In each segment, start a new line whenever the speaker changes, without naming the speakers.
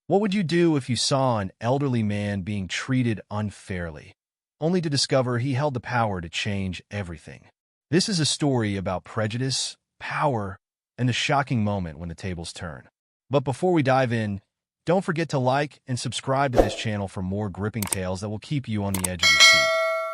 What would you do if you saw an elderly man being treated unfairly, only to discover he held the power to change everything? This is a story about prejudice, power, and the shocking moment when the tables turn. But before we dive in, don't forget to like and subscribe to this channel for more gripping tales that will keep you on the edge of your seat.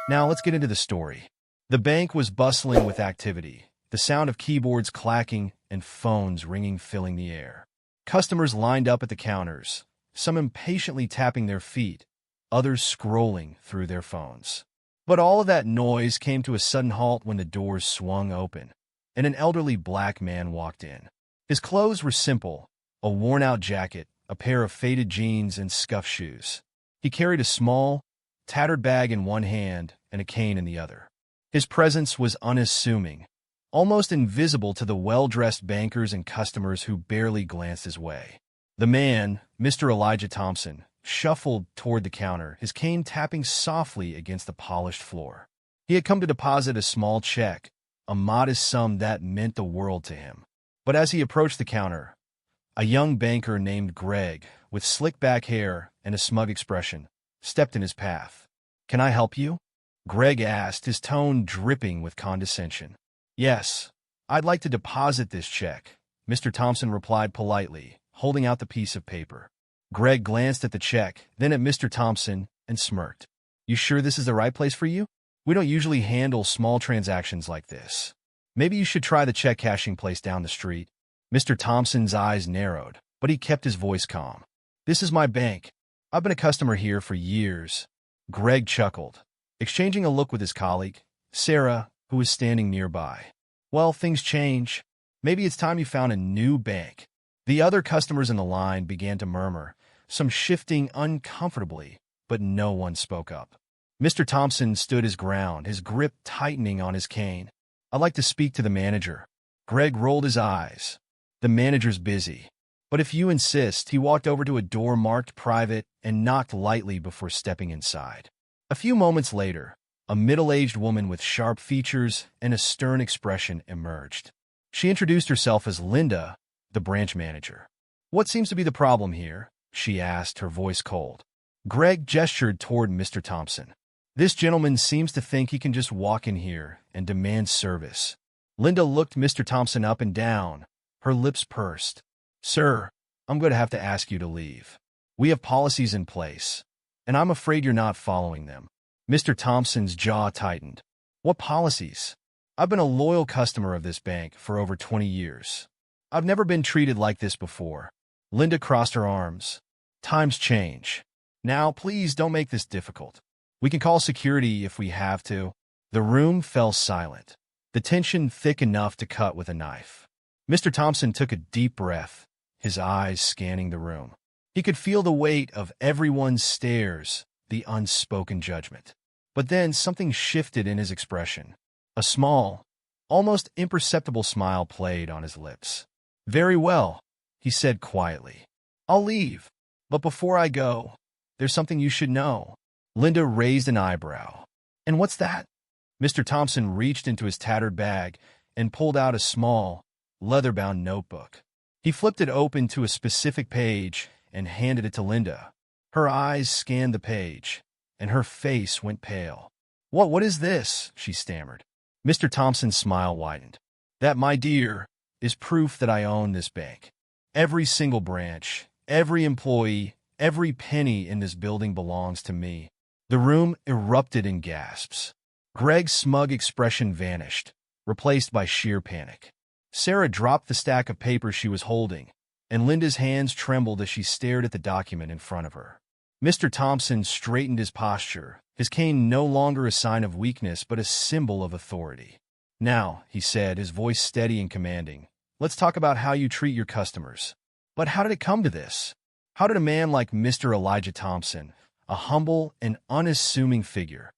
Now let's get into the story. The bank was bustling with activity, the sound of keyboards clacking and phones ringing filling the air. Customers lined up at the counters, some impatiently tapping their feet, others scrolling through their phones. But all of that noise came to a sudden halt when the doors swung open, and an elderly black man walked in. His clothes were simple, a worn-out jacket, a pair of faded jeans, and scuffed shoes. He carried a small, tattered bag in one hand and a cane in the other. His presence was unassuming, almost invisible to the well-dressed bankers and customers who barely glanced his way. The man, Mr. Elijah Thompson, shuffled toward the counter, his cane tapping softly against the polished floor. He had come to deposit a small check, a modest sum that meant the world to him. But as he approached the counter, a young banker named Greg, with slick-back hair and a smug expression, stepped in his path. "Can I help you?" Greg asked, his tone dripping with condescension. "Yes, I'd like to deposit this check," Mr. Thompson replied politely, holding out the piece of paper. Greg glanced at the check, then at Mr. Thompson, and smirked. "You sure this is the right place for you? We don't usually handle small transactions like this. Maybe you should try the check cashing place down the street." Mr. Thompson's eyes narrowed, but he kept his voice calm. "This is my bank. I've been a customer here for years." Greg chuckled, exchanging a look with his colleague, Sarah, who was standing nearby. "Well, things change. Maybe it's time you found a new bank." The other customers in the line began to murmur, some shifting uncomfortably, but no one spoke up. Mr. Thompson stood his ground, his grip tightening on his cane. "I'd like to speak to the manager." Greg rolled his eyes. "The manager's busy. But if you insist," he walked over to a door marked private and knocked lightly before stepping inside. A few moments later, a middle-aged woman with sharp features and a stern expression emerged. She introduced herself as Linda, the branch manager. "What seems to be the problem here?" she asked, her voice cold. Greg gestured toward Mr. Thompson. "This gentleman seems to think he can just walk in here and demand service." Linda looked Mr. Thompson up and down, her lips pursed. "Sir, I'm going to have to ask you to leave. We have policies in place, and I'm afraid you're not following them." Mr. Thompson's jaw tightened. "What policies? I've been a loyal customer of this bank for over 20 years. I've never been treated like this before." Linda crossed her arms. "Times change. Now, please don't make this difficult. We can call security if we have to." The room fell silent, the tension thick enough to cut with a knife. Mr. Thompson took a deep breath, his eyes scanning the room. He could feel the weight of everyone's stares, the unspoken judgment. But then something shifted in his expression. A small, almost imperceptible smile played on his lips. "Very well," he said quietly. "I'll leave. But before I go, there's something you should know." Linda raised an eyebrow. "And what's that?" Mr. Thompson reached into his tattered bag and pulled out a small, leather-bound notebook. He flipped it open to a specific page and handed it to Linda. Her eyes scanned the page, and her face went pale. What is this?" she stammered. Mr. Thompson's smile widened. "That, my dear, is proof that I own this bank. Every single branch, every employee, every penny in this building belongs to me." The room erupted in gasps. Greg's smug expression vanished, replaced by sheer panic. Sarah dropped the stack of papers she was holding, and Linda's hands trembled as she stared at the document in front of her. Mr. Thompson straightened his posture, his cane no longer a sign of weakness but a symbol of authority. "Now," he said, his voice steady and commanding, "let's talk about how you treat your customers." But how did it come to this? How did a man like Mr. Elijah Thompson, a humble and unassuming figure,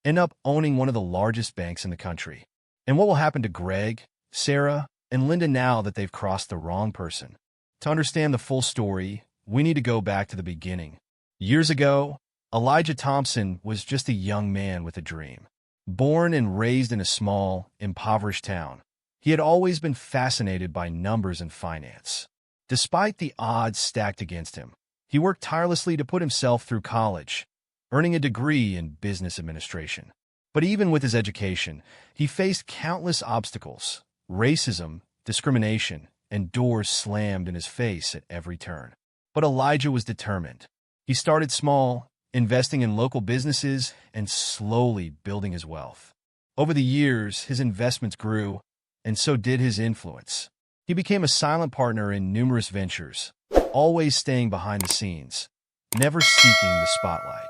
end up owning one of the largest banks in the country? And what will happen to Greg, Sarah, and Linda now that they've crossed the wrong person? To understand the full story, we need to go back to the beginning. Years ago, Elijah Thompson was just a young man with a dream. Born and raised in a small, impoverished town, he had always been fascinated by numbers and finance. Despite the odds stacked against him, He worked tirelessly to put himself through college, earning a degree in business administration. But even with his education, he faced countless obstacles: racism, discrimination, and doors slammed in his face at every turn. But Elijah was determined. He started small, investing in local businesses and slowly building his wealth. Over the years, his investments grew, and so did his influence. He became a silent partner in numerous ventures, always staying behind the scenes, never seeking the spotlight.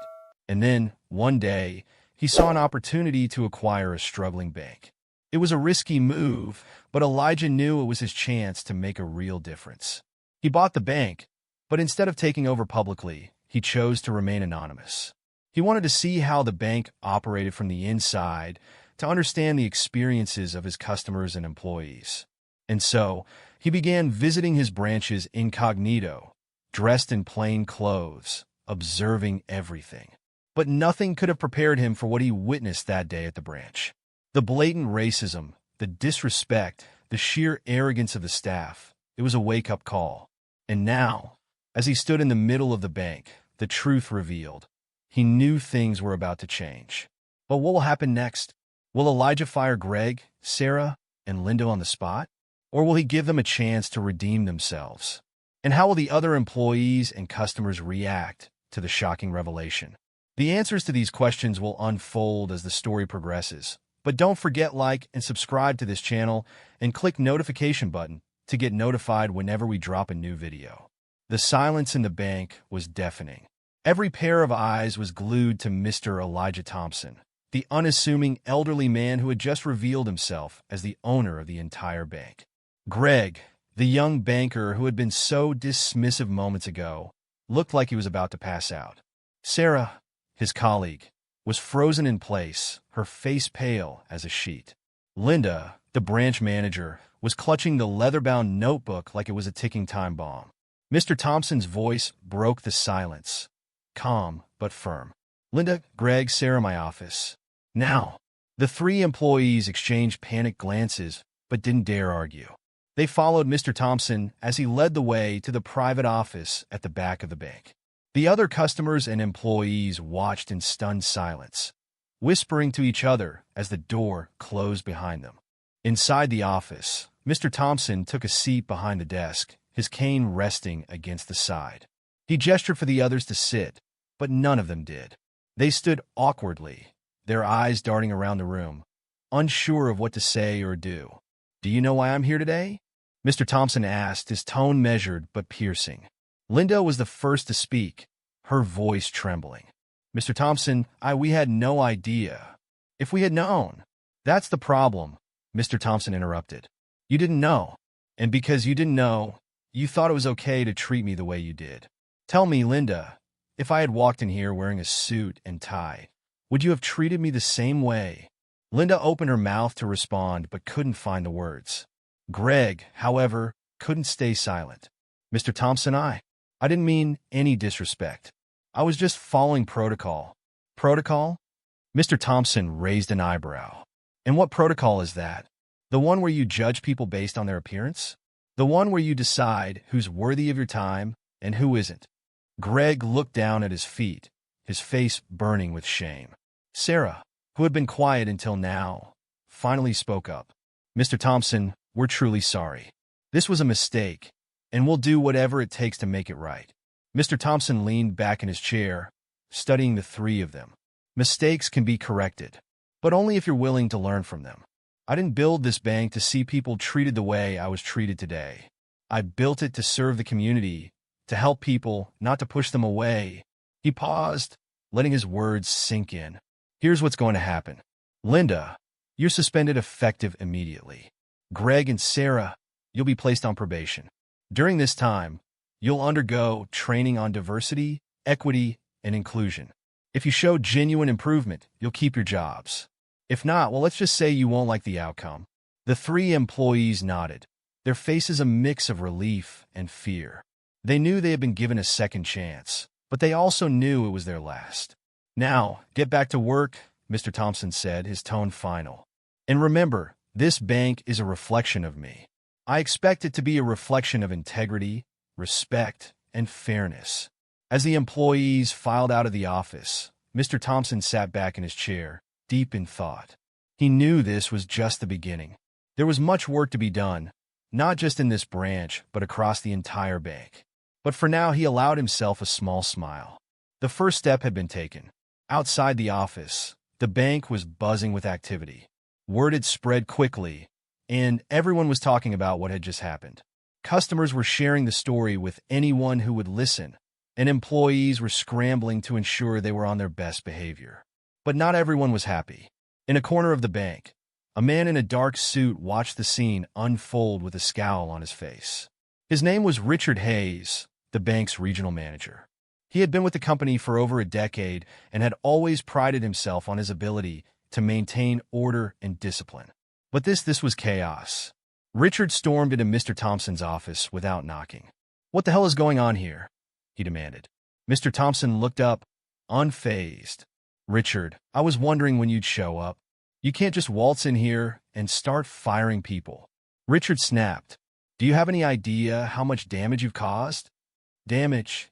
And then, one day, he saw an opportunity to acquire a struggling bank. It was a risky move, but Elijah knew it was his chance to make a real difference. He bought the bank, but instead of taking over publicly, he chose to remain anonymous. He wanted to see how the bank operated from the inside, to understand the experiences of his customers and employees. And so, he began visiting his branches incognito, dressed in plain clothes, observing everything. But nothing could have prepared him for what he witnessed that day at the branch. The blatant racism, the disrespect, the sheer arrogance of the staff. It was a wake-up call. And now, as he stood in the middle of the bank, the truth revealed. He knew things were about to change. But what will happen next? Will Elijah fire Greg, Sarah, and Linda on the spot? Or will he give them a chance to redeem themselves? And how will the other employees and customers react to the shocking revelation? The answers to these questions will unfold as the story progresses. But don't forget like and subscribe to this channel and click notification button to get notified whenever we drop a new video. The silence in the bank was deafening. Every pair of eyes was glued to Mr. Elijah Thompson, the unassuming elderly man who had just revealed himself as the owner of the entire bank. Greg, the young banker who had been so dismissive moments ago, looked like he was about to pass out. Sarah, his colleague, was frozen in place, her face pale as a sheet. Linda, the branch manager, was clutching the leather-bound notebook like it was a ticking time bomb. Mr. Thompson's voice broke the silence, calm but firm. Linda, Greg, Sarah, my office. Now. The three employees exchanged panicked glances but didn't dare argue. They followed Mr. Thompson as he led the way to the private office at the back of the bank. The other customers and employees watched in stunned silence, whispering to each other as the door closed behind them. Inside the office, Mr. Thompson took a seat behind the desk, his cane resting against the side. He gestured for the others to sit, but none of them did. They stood awkwardly, their eyes darting around the room, unsure of what to say or do. "Do you know why I'm here today?" Mr. Thompson asked, his tone measured but piercing. Linda was the first to speak, her voice trembling. "Mr. Thompson, we had no idea. If we had known." "That's the problem," Mr. Thompson interrupted. "You didn't know. And because you didn't know, you thought it was okay to treat me the way you did. Tell me, Linda, if I had walked in here wearing a suit and tie, would you have treated me the same way?" Linda opened her mouth to respond but couldn't find the words. Greg, however, couldn't stay silent. "Mr. Thompson, I didn't mean any disrespect. I was just following protocol." "Protocol?" Mr. Thompson raised an eyebrow. "And what protocol is that? The one where you judge people based on their appearance? The one where you decide who's worthy of your time and who isn't?" Greg looked down at his feet, his face burning with shame. Sarah, who had been quiet until now, finally spoke up. "Mr. Thompson, we're truly sorry. This was a mistake, and we'll do whatever it takes to make it right." Mr. Thompson leaned back in his chair, studying the three of them. "Mistakes can be corrected, but only if you're willing to learn from them. I didn't build this bank to see people treated the way I was treated today. I built it to serve the community, to help people, not to push them away." He paused, letting his words sink in. "Here's what's going to happen. Linda, you're suspended effective immediately. Greg and Sarah, you'll be placed on probation. During this time, you'll undergo training on diversity, equity, and inclusion. If you show genuine improvement, you'll keep your jobs. If not, well, let's just say you won't like the outcome." The three employees nodded, their faces a mix of relief and fear. They knew they had been given a second chance, but they also knew it was their last. "Now, get back to work," Mr. Thompson said, his tone final. "And remember, this bank is a reflection of me. I expect it to be a reflection of integrity, respect, and fairness. As the employees filed out of the office, Mr. Thompson sat back in his chair, deep in thought. He knew this was just the beginning. There was much work to be done, not just in this branch, but across the entire bank. But for now, he allowed himself a small smile. The first step had been taken. Outside the office, the bank was buzzing with activity. Word had spread quickly, and everyone was talking about what had just happened. Customers were sharing the story with anyone who would listen, and employees were scrambling to ensure they were on their best behavior. But not everyone was happy. In a corner of the bank, a man in a dark suit watched the scene unfold with a scowl on his face. His name was Richard Hayes, the bank's regional manager. He had been with the company for over a decade and had always prided himself on his ability to maintain order and discipline. But this was chaos. Richard stormed into Mr. Thompson's office without knocking. "What the hell is going on here?" he demanded. Mr. Thompson looked up, unfazed. "Richard, I was wondering when you'd show up. You can't just waltz in here and start firing people." Richard snapped. "Do you have any idea how much damage you've caused?" "Damage?"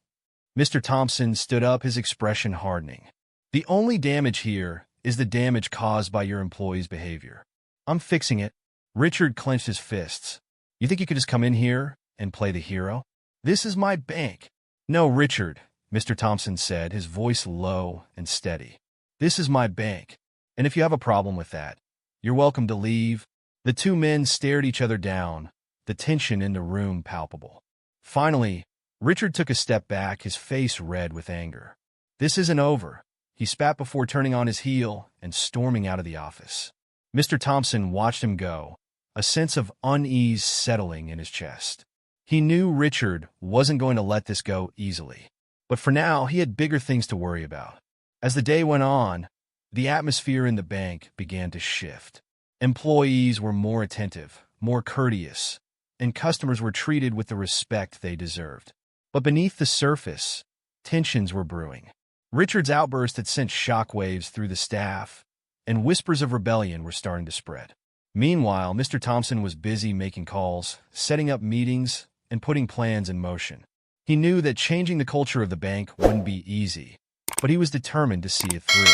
Mr. Thompson stood up, his expression hardening. "The only damage here is the damage caused by your employees' behavior. I'm fixing it." Richard clenched his fists. "You think you could just come in here and play the hero? This is my bank." "No, Richard," Mr. Thompson said, his voice low and steady. "This is my bank, and if you have a problem with that, you're welcome to leave." The two men stared each other down, the tension in the room palpable. Finally, Richard took a step back, his face red with anger. "This isn't over," he spat before turning on his heel and storming out of the office. Mr. Thompson watched him go, a sense of unease settling in his chest. He knew Richard wasn't going to let this go easily. But for now, he had bigger things to worry about. As the day went on, the atmosphere in the bank began to shift. Employees were more attentive, more courteous, and customers were treated with the respect they deserved. But beneath the surface, tensions were brewing. Richard's outburst had sent shockwaves through the staff, and whispers of rebellion were starting to spread. Meanwhile, Mr. Thompson was busy making calls, setting up meetings, and putting plans in motion. He knew that changing the culture of the bank wouldn't be easy, but he was determined to see it through.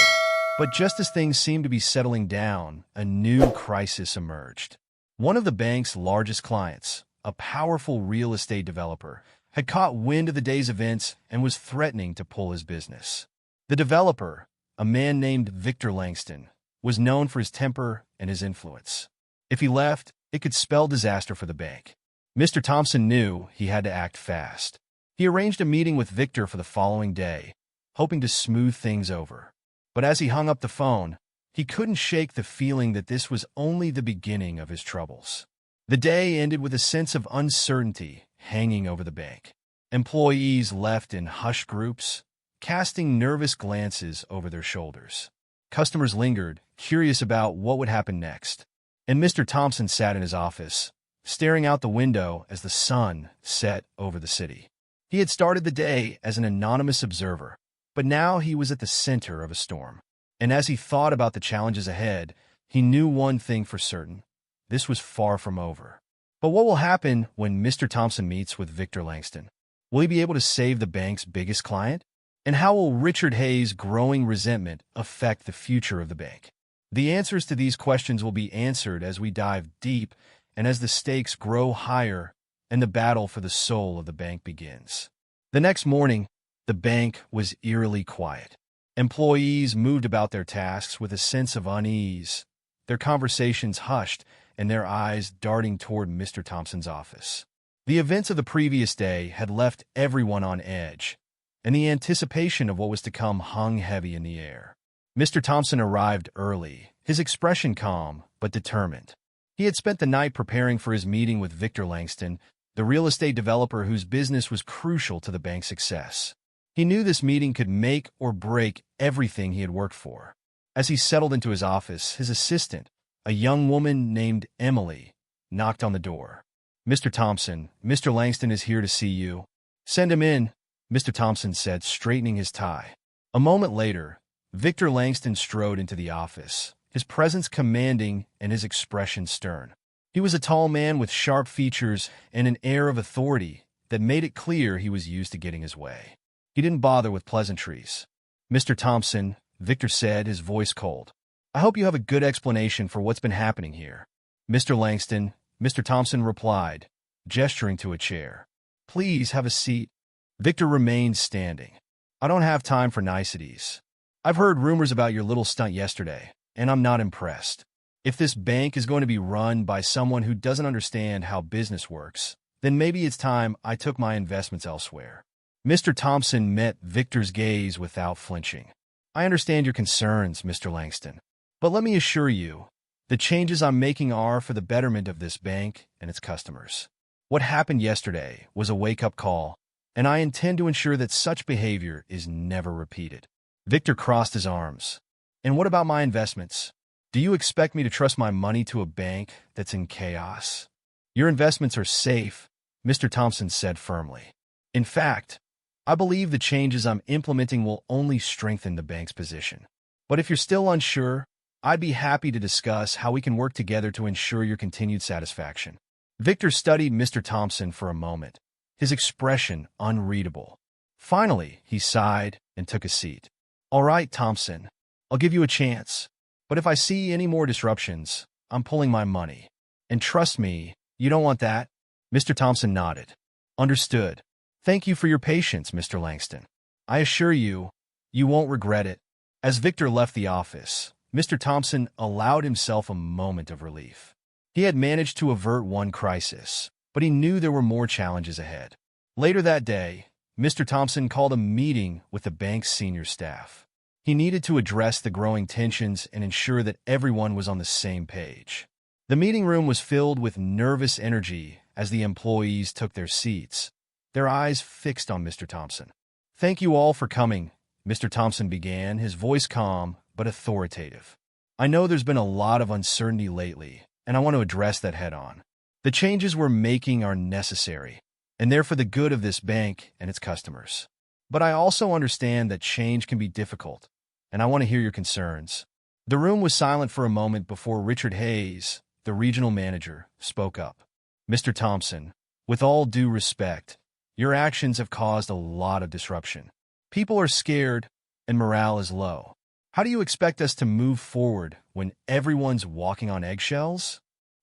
But just as things seemed to be settling down, a new crisis emerged. One of the bank's largest clients, a powerful real estate developer, had caught wind of the day's events and was threatening to pull his business. The developer, a man named Victor Langston, was known for his temper and his influence. If he left, it could spell disaster for the bank. Mr. Thompson knew he had to act fast. He arranged a meeting with Victor for the following day, hoping to smooth things over. But as he hung up the phone, he couldn't shake the feeling that this was only the beginning of his troubles. The day ended with a sense of uncertainty hanging over the bank. Employees left in hushed groups, casting nervous glances over their shoulders. Customers lingered, curious about what would happen next. And Mr. Thompson sat in his office, staring out the window as the sun set over the city. He had started the day as an anonymous observer, but now he was at the center of a storm. And as he thought about the challenges ahead, he knew one thing for certain: this was far from over. But what will happen when Mr. Thompson meets with Victor Langston? Will he be able to save the bank's biggest client? And how will Richard Hayes' growing resentment affect the future of the bank? The answers to these questions will be answered as we dive deep and as the stakes grow higher and the battle for the soul of the bank begins. The next morning, the bank was eerily quiet. Employees moved about their tasks with a sense of unease, their conversations hushed and their eyes darting toward Mr. Thompson's office. The events of the previous day had left everyone on edge, and the anticipation of what was to come hung heavy in the air. Mr. Thompson arrived early, his expression calm but determined. He had spent the night preparing for his meeting with Victor Langston, the real estate developer whose business was crucial to the bank's success. He knew this meeting could make or break everything he had worked for. As he settled into his office, his assistant, a young woman named Emily, knocked on the door. "Mr. Thompson, Mr. Langston is here to see you." "Send him in," Mr. Thompson said, straightening his tie. A moment later, Victor Langston strode into the office, his presence commanding and his expression stern. He was a tall man with sharp features and an air of authority that made it clear he was used to getting his way. He didn't bother with pleasantries. "Mr. Thompson," Victor said, his voice cold. "I hope you have a good explanation for what's been happening here." "Mr. Langston," Mr. Thompson replied, gesturing to a chair. "Please have a seat." Victor remained standing. "I don't have time for niceties. I've heard rumors about your little stunt yesterday, and I'm not impressed. If this bank is going to be run by someone who doesn't understand how business works, then maybe it's time I took my investments elsewhere." Mr. Thompson met Victor's gaze without flinching. "I understand your concerns, Mr. Langston, but let me assure you, the changes I'm making are for the betterment of this bank and its customers. What happened yesterday was a wake-up call, and I intend to ensure that such behavior is never repeated." Victor crossed his arms. "And what about my investments? Do you expect me to trust my money to a bank that's in chaos?" "Your investments are safe," Mr. Thompson said firmly. "In fact, I believe the changes I'm implementing will only strengthen the bank's position. But if you're still unsure, I'd be happy to discuss how we can work together to ensure your continued satisfaction." Victor studied Mr. Thompson for a moment, his expression unreadable. Finally, he sighed and took a seat. "All right, Thompson, I'll give you a chance. But if I see any more disruptions, I'm pulling my money. And trust me, you don't want that." Mr. Thompson nodded. "Understood. Thank you for your patience, Mr. Langston. I assure you, you won't regret it." As Victor left the office, Mr. Thompson allowed himself a moment of relief. He had managed to avert one crisis, but he knew there were more challenges ahead. Later that day, Mr. Thompson called a meeting with the bank's senior staff. He needed to address the growing tensions and ensure that everyone was on the same page. The meeting room was filled with nervous energy as the employees took their seats, their eyes fixed on Mr. Thompson. "Thank you all for coming," Mr. Thompson began, his voice calm but authoritative. "I know there's been a lot of uncertainty lately, and I want to address that head-on. The changes we're making are necessary, and they're for the good of this bank and its customers. But I also understand that change can be difficult, and I want to hear your concerns." The room was silent for a moment before Richard Hayes, the regional manager, spoke up. "Mr. Thompson, with all due respect, your actions have caused a lot of disruption. People are scared, and morale is low. How do you expect us to move forward when everyone's walking on eggshells?"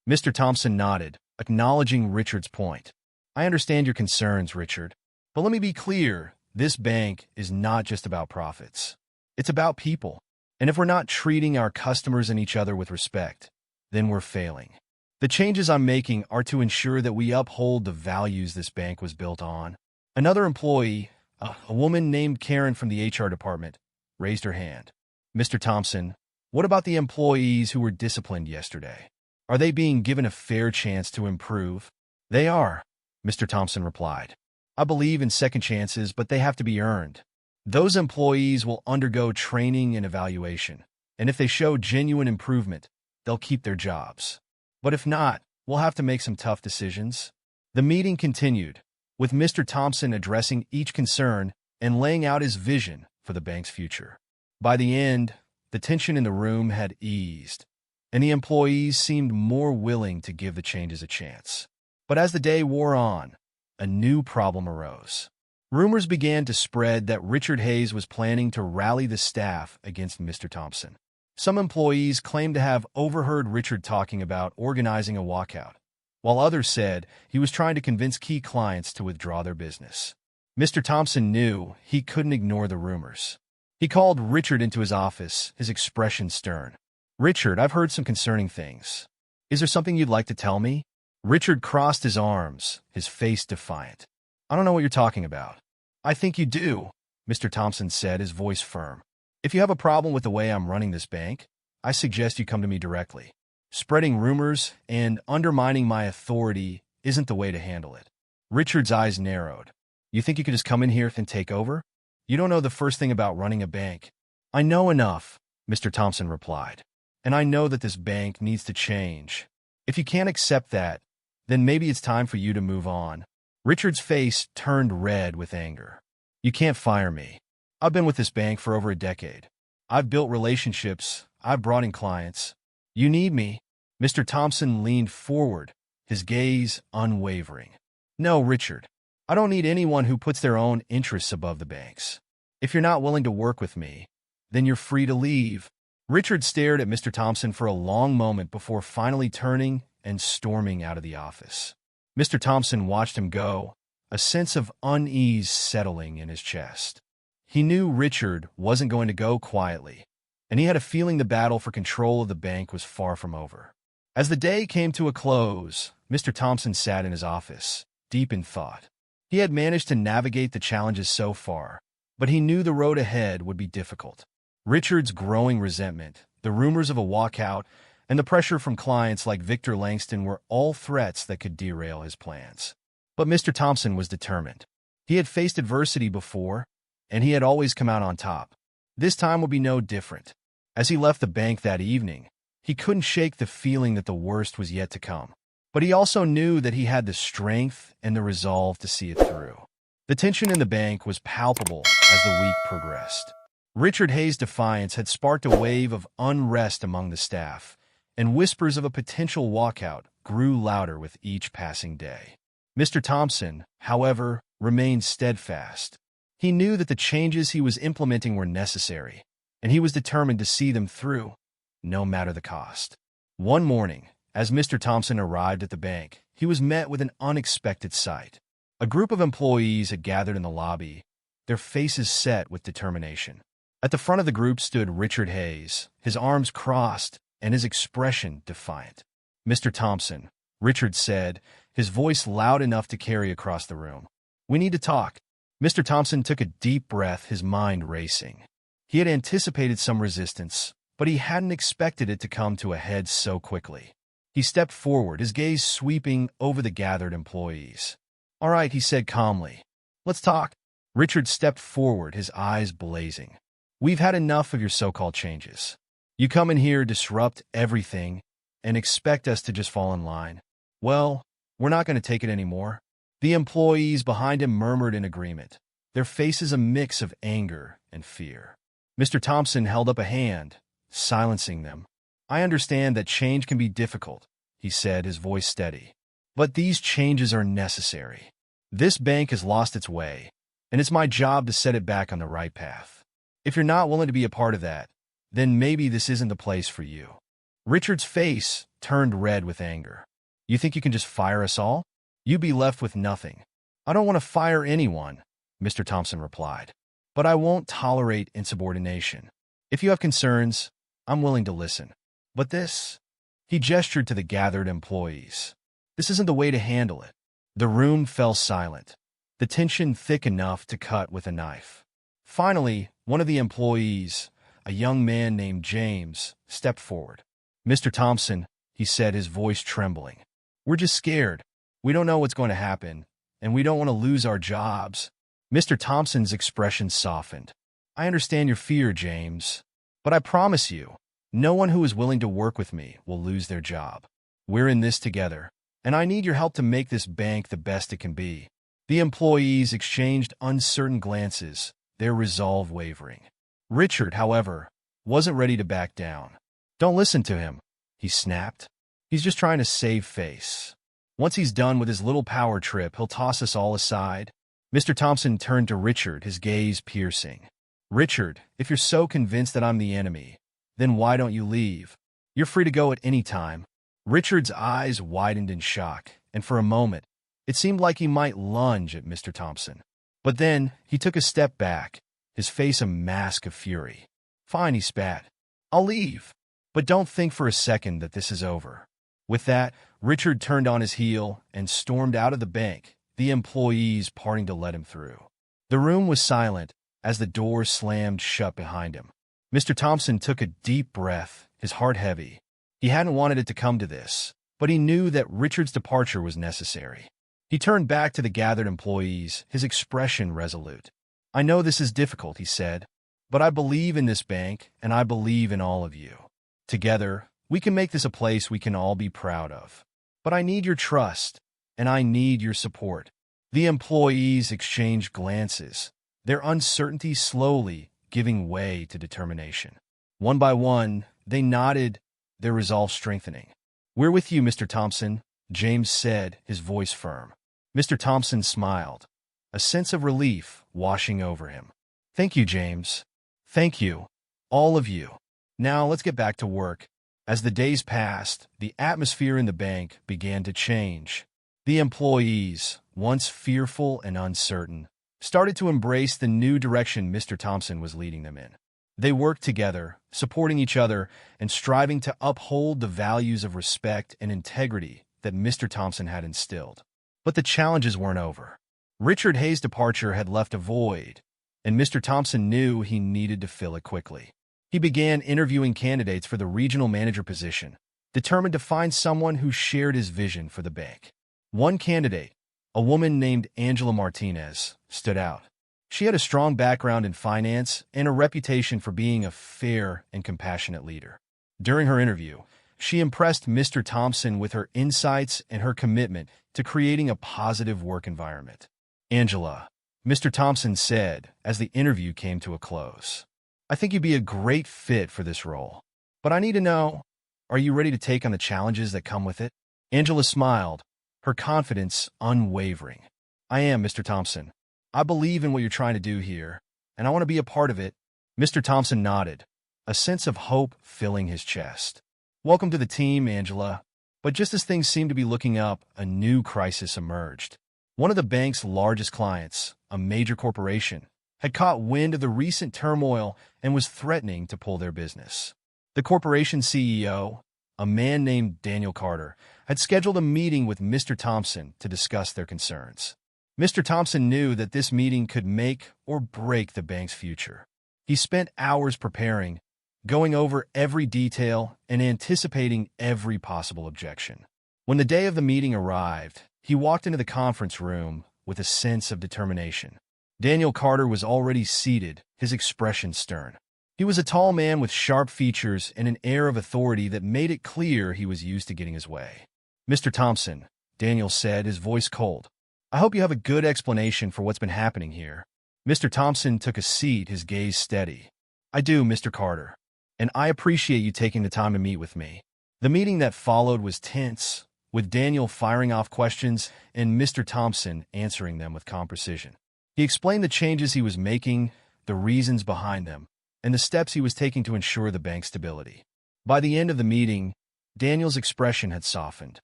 Mr. Thompson nodded, acknowledging Richard's point. "I understand your concerns, Richard. But let me be clear, this bank is not just about profits. It's about people. And if we're not treating our customers and each other with respect, then we're failing. The changes I'm making are to ensure that we uphold the values this bank was built on." Another employee, a woman named Karen from the HR department, raised her hand. "Mr. Thompson, what about the employees who were disciplined yesterday? Are they being given a fair chance to improve?" "They are," Mr. Thompson replied. "I believe in second chances, but they have to be earned. Those employees will undergo training and evaluation, and if they show genuine improvement, they'll keep their jobs. But if not, we'll have to make some tough decisions." The meeting continued, with Mr. Thompson addressing each concern and laying out his vision for the bank's future. By the end, the tension in the room had eased, and the employees seemed more willing to give the changes a chance. But as the day wore on, a new problem arose. Rumors began to spread that Richard Hayes was planning to rally the staff against Mr. Thompson. Some employees claimed to have overheard Richard talking about organizing a walkout, while others said he was trying to convince key clients to withdraw their business. Mr. Thompson knew he couldn't ignore the rumors. He called Richard into his office, his expression stern. "Richard, I've heard some concerning things. Is there something you'd like to tell me?" Richard crossed his arms, his face defiant. "I don't know what you're talking about." "I think you do," Mr. Thompson said, his voice firm. "If you have a problem with the way I'm running this bank, I suggest you come to me directly. Spreading rumors and undermining my authority isn't the way to handle it." Richard's eyes narrowed. "You think you could just come in here and take over? You don't know the first thing about running a bank." "I know enough," Mr. Thompson replied. "And I know that this bank needs to change. If you can't accept that, then maybe it's time for you to move on." Richard's face turned red with anger. "You can't fire me. I've been with this bank for over a decade. I've built relationships. I've brought in clients. You need me." Mr. Thompson leaned forward, his gaze unwavering. "No, Richard. I don't need anyone who puts their own interests above the bank's. If you're not willing to work with me, then you're free to leave." Richard stared at Mr. Thompson for a long moment before finally turning and storming out of the office. Mr. Thompson watched him go, a sense of unease settling in his chest. He knew Richard wasn't going to go quietly, and he had a feeling the battle for control of the bank was far from over. As the day came to a close, Mr. Thompson sat in his office, deep in thought. He had managed to navigate the challenges so far, but he knew the road ahead would be difficult. Richard's growing resentment, the rumors of a walkout, and the pressure from clients like Victor Langston were all threats that could derail his plans. But Mr. Thompson was determined. He had faced adversity before, and he had always come out on top. This time would be no different. As he left the bank that evening, he couldn't shake the feeling that the worst was yet to come. But he also knew that he had the strength and the resolve to see it through. The tension in the bank was palpable as the week progressed. Richard Hayes' defiance had sparked a wave of unrest among the staff, and whispers of a potential walkout grew louder with each passing day. Mr. Thompson, however, remained steadfast. He knew that the changes he was implementing were necessary, and he was determined to see them through, no matter the cost. One morning, as Mr. Thompson arrived at the bank, he was met with an unexpected sight. A group of employees had gathered in the lobby, their faces set with determination. At the front of the group stood Richard Hayes, his arms crossed and his expression defiant. "Mr. Thompson," Richard said, his voice loud enough to carry across the room. "We need to talk." Mr. Thompson took a deep breath, his mind racing. He had anticipated some resistance, but he hadn't expected it to come to a head so quickly. He stepped forward, his gaze sweeping over the gathered employees. "All right," he said calmly. "Let's talk." Richard stepped forward, his eyes blazing. "We've had enough of your so-called changes. You come in here, disrupt everything, and expect us to just fall in line. Well, we're not going to take it anymore." The employees behind him murmured in agreement, their faces a mix of anger and fear. Mr. Thompson held up a hand, silencing them. "I understand that change can be difficult," he said, his voice steady. "But these changes are necessary. This bank has lost its way, and it's my job to set it back on the right path. If you're not willing to be a part of that, then maybe this isn't the place for you." Richard's face turned red with anger. "You think you can just fire us all? You'd be left with nothing." "I don't want to fire anyone," Mr. Thompson replied. "But I won't tolerate insubordination. If you have concerns, I'm willing to listen. But this," he gestured to the gathered employees, "this isn't the way to handle it." The room fell silent, the tension thick enough to cut with a knife. Finally, one of the employees, a young man named James, stepped forward. "Mr. Thompson," he said, his voice trembling, "we're just scared. We don't know what's going to happen, and we don't want to lose our jobs." Mr. Thompson's expression softened. "I understand your fear, James, but I promise you, no one who is willing to work with me will lose their job. We're in this together, and I need your help to make this bank the best it can be." The employees exchanged uncertain glances, their resolve wavering. Richard, however, wasn't ready to back down. "Don't listen to him," he snapped. "He's just trying to save face. Once he's done with his little power trip, he'll toss us all aside." Mr. Thompson turned to Richard, his gaze piercing. "Richard, if you're so convinced that I'm the enemy, then why don't you leave? You're free to go at any time." Richard's eyes widened in shock, and for a moment, it seemed like he might lunge at Mr. Thompson. But then he took a step back, his face a mask of fury. "Fine," he spat. "I'll leave. But don't think for a second that this is over." With that, Richard turned on his heel and stormed out of the bank, the employees parting to let him through. The room was silent as the door slammed shut behind him. Mr. Thompson took a deep breath, his heart heavy. He hadn't wanted it to come to this, but he knew that Richard's departure was necessary. He turned back to the gathered employees, his expression resolute. "I know this is difficult," he said, "but I believe in this bank, and I believe in all of you. Together, we can make this a place we can all be proud of. But I need your trust, and I need your support." The employees exchanged glances, their uncertainty slowly giving way to determination. One by one, they nodded, their resolve strengthening. "We're with you, Mr. Thompson," James said, his voice firm. Mr. Thompson smiled. a sense of relief washing over him. "Thank you, James. Thank you. All of you. Now let's get back to work." As the days passed, the atmosphere in the bank began to change. The employees, once fearful and uncertain, started to embrace the new direction Mr. Thompson was leading them in. They worked together, supporting each other and striving to uphold the values of respect and integrity that Mr. Thompson had instilled. But the challenges weren't over. Richard Hayes' departure had left a void, and Mr. Thompson knew he needed to fill it quickly. He began interviewing candidates for the regional manager position, determined to find someone who shared his vision for the bank. One candidate, a woman named Angela Martinez, stood out. She had a strong background in finance and a reputation for being a fair and compassionate leader. During her interview, she impressed Mr. Thompson with her insights and her commitment to creating a positive work environment. "Angela," Mr. Thompson said as the interview came to a close, "I think you'd be a great fit for this role. But I need to know, are you ready to take on the challenges that come with it?" Angela smiled, her confidence unwavering. "I am, Mr. Thompson. I believe in what you're trying to do here, and I want to be a part of it." Mr. Thompson nodded, a sense of hope filling his chest. "Welcome to the team, Angela." But just as things seemed to be looking up, a new crisis emerged. One of the bank's largest clients, a major corporation, had caught wind of the recent turmoil and was threatening to pull their business. The corporation's CEO, a man named Daniel Carter, had scheduled a meeting with Mr. Thompson to discuss their concerns. Mr. Thompson knew that this meeting could make or break the bank's future. He spent hours preparing, going over every detail and anticipating every possible objection. When the day of the meeting arrived, he walked into the conference room with a sense of determination. Daniel Carter was already seated, his expression stern. He was a tall man with sharp features and an air of authority that made it clear he was used to getting his way. "Mr. Thompson," Daniel said, his voice cold, "I hope you have a good explanation for what's been happening here." Mr. Thompson took a seat, his gaze steady. "I do, Mr. Carter, and I appreciate you taking the time to meet with me." The meeting that followed was tense, with Daniel firing off questions and Mr. Thompson answering them with calm precision. He explained the changes he was making, the reasons behind them, and the steps he was taking to ensure the bank's stability. By the end of the meeting, Daniel's expression had softened.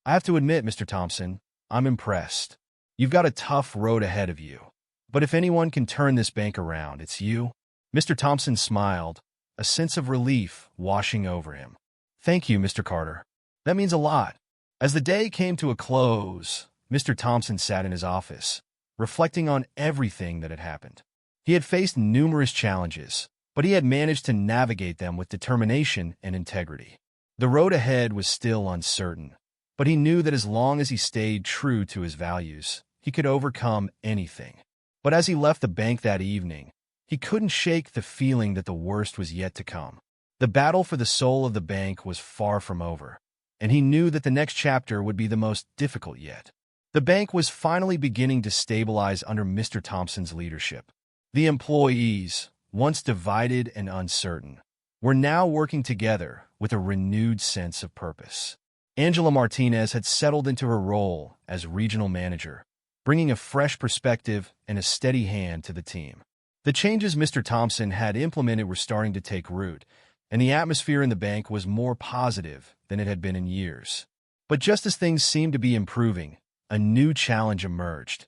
"I have to admit, Mr. Thompson, I'm impressed. You've got a tough road ahead of you. But if anyone can turn this bank around, it's you." Mr. Thompson smiled, a sense of relief washing over him. "Thank you, Mr. Carter. That means a lot." As the day came to a close, Mr. Thompson sat in his office, reflecting on everything that had happened. He had faced numerous challenges, but he had managed to navigate them with determination and integrity. The road ahead was still uncertain, but he knew that as long as he stayed true to his values, he could overcome anything. But as he left the bank that evening, he couldn't shake the feeling that the worst was yet to come. The battle for the soul of the bank was far from over, and he knew that the next chapter would be the most difficult yet. The bank was finally beginning to stabilize under Mr. Thompson's leadership. The employees, once divided and uncertain, were now working together with a renewed sense of purpose. Angela Martinez had settled into her role as regional manager, bringing a fresh perspective and a steady hand to the team. The changes Mr. Thompson had implemented were starting to take root, and the atmosphere in the bank was more positive than it had been in years. But just as things seemed to be improving, a new challenge emerged,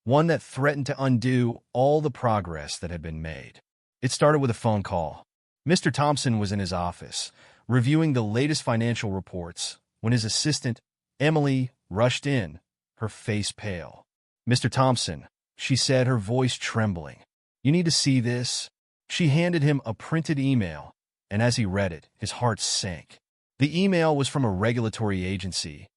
one that threatened to undo all the progress that had been made. It started with a phone call. Mr. Thompson was in his office, reviewing the latest financial reports, when his assistant, Emily, rushed in, her face pale. "Mr. Thompson," she said, her voice trembling, "you need to see this." She handed him a printed email, and as he read it, his heart sank. The email was from a regulatory agency,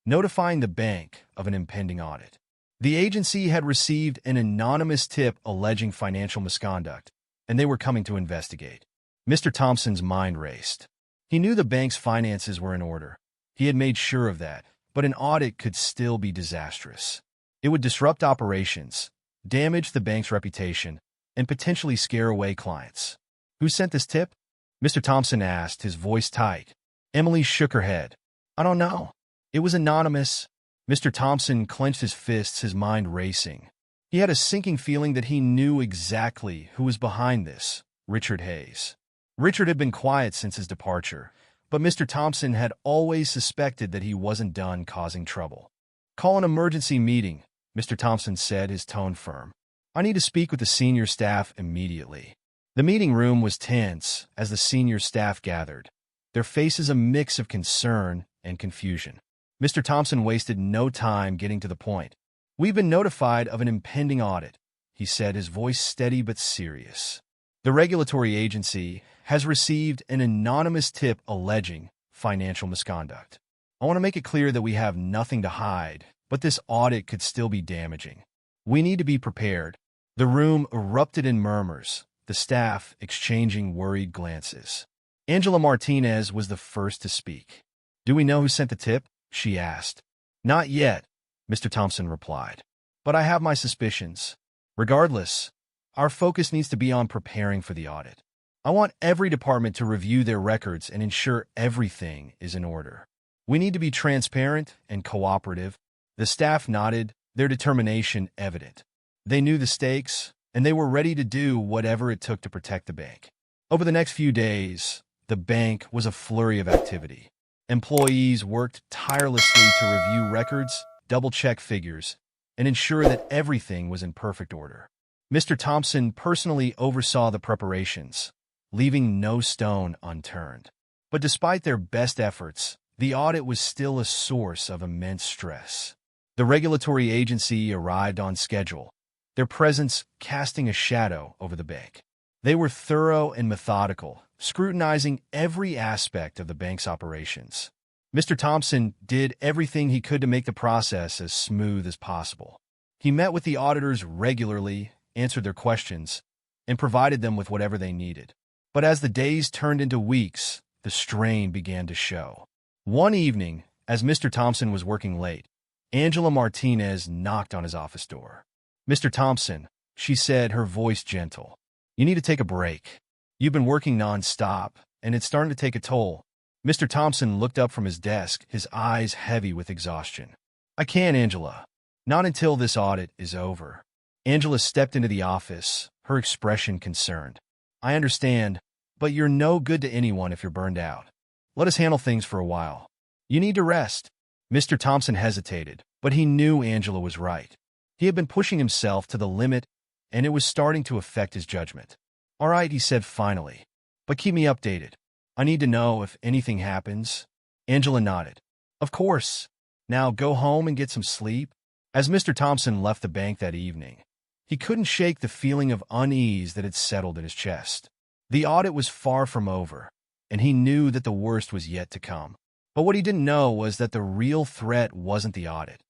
notifying the bank of an impending audit. The agency had received an anonymous tip alleging financial misconduct, and they were coming to investigate. Mr. Thompson's mind raced. He knew the bank's finances were in order. He had made sure of that, but an audit could still be disastrous. It would disrupt operations, damage the bank's reputation, and potentially scare away clients. "Who sent this tip?" Mr. Thompson asked, his voice tight. Emily shook her head. "I don't know. It was anonymous." Mr. Thompson clenched his fists, his mind racing. He had a sinking feeling that he knew exactly who was behind this: Richard Hayes. Richard had been quiet since his departure, but Mr. Thompson had always suspected that he wasn't done causing trouble. "Call an emergency meeting," Mr. Thompson said, his tone firm. "I need to speak with the senior staff immediately." The meeting room was tense as the senior staff gathered, their faces a mix of concern and confusion. Mr. Thompson wasted no time getting to the point. "We've been notified of an impending audit," he said, his voice steady but serious. "The regulatory agency has received an anonymous tip alleging financial misconduct. I want to make it clear that we have nothing to hide, but this audit could still be damaging. We need to be prepared." The room erupted in murmurs, the staff exchanging worried glances. Angela Martinez was the first to speak. "Do we know who sent the tip?" she asked. "Not yet," Mr. Thompson replied. "But I have my suspicions. Regardless, our focus needs to be on preparing for the audit. I want every department to review their records and ensure everything is in order. We need to be transparent and cooperative." The staff nodded, their determination evident. They knew the stakes, and they were ready to do whatever it took to protect the bank. Over the next few days, the bank was a flurry of activity. Employees worked tirelessly to review records, double-check figures, and ensure that everything was in perfect order. Mr. Thompson personally oversaw the preparations, leaving no stone unturned. But despite their best efforts, the audit was still a source of immense stress. The regulatory agency arrived on schedule, their presence casting a shadow over the bank. They were thorough and methodical, scrutinizing every aspect of the bank's operations. Mr. Thompson did everything he could to make the process as smooth as possible. He met with the auditors regularly, answered their questions, and provided them with whatever they needed. But as the days turned into weeks, the strain began to show. One evening, as Mr. Thompson was working late, Angela Martinez knocked on his office door. "Mr. Thompson," she said, her voice gentle, "you need to take a break. You've been working non-stop, and it's starting to take a toll." Mr. Thompson looked up from his desk, his eyes heavy with exhaustion. "I can't, Angela. Not until this audit is over." Angela stepped into the office, her expression concerned. "I understand, but you're no good to anyone if you're burned out. Let us handle things for a while. You need to rest." Mr. Thompson hesitated, but he knew Angela was right. He had been pushing himself to the limit, and it was starting to affect his judgment. "All right," he said finally, "but keep me updated. I need to know if anything happens." Angela nodded. "Of course. Now go home and get some sleep." As Mr. Thompson left the bank that evening, he couldn't shake the feeling of unease that had settled in his chest. The audit was far from over, and he knew that the worst was yet to come. But what he didn't know was that the real threat wasn't the audit.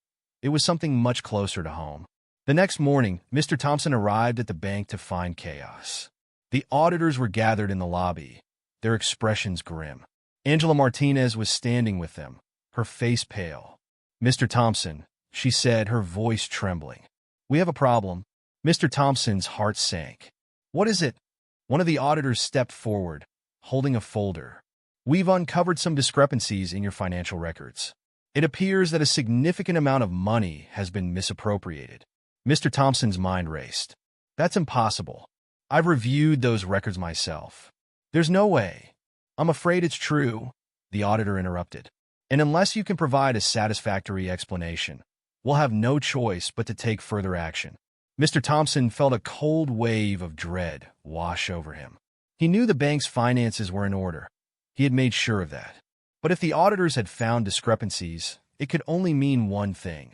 It was something much closer to home. The next morning, Mr. Thompson arrived at the bank to find chaos. The auditors were gathered in the lobby, their expressions grim. Angela Martinez was standing with them, her face pale. "Mr. Thompson," she said, her voice trembling. "We have a problem." Mr. Thompson's heart sank. "What is it?" One of the auditors stepped forward, holding a folder. "We've uncovered some discrepancies in your financial records. It appears that a significant amount of money has been misappropriated." Mr. Thompson's mind raced. "That's impossible. I've reviewed those records myself. There's no way." "I'm afraid it's true," the auditor interrupted. "And unless you can provide a satisfactory explanation, we'll have no choice but to take further action." Mr. Thompson felt a cold wave of dread wash over him. He knew the bank's finances were in order. He had made sure of that. But if the auditors had found discrepancies, it could only mean one thing.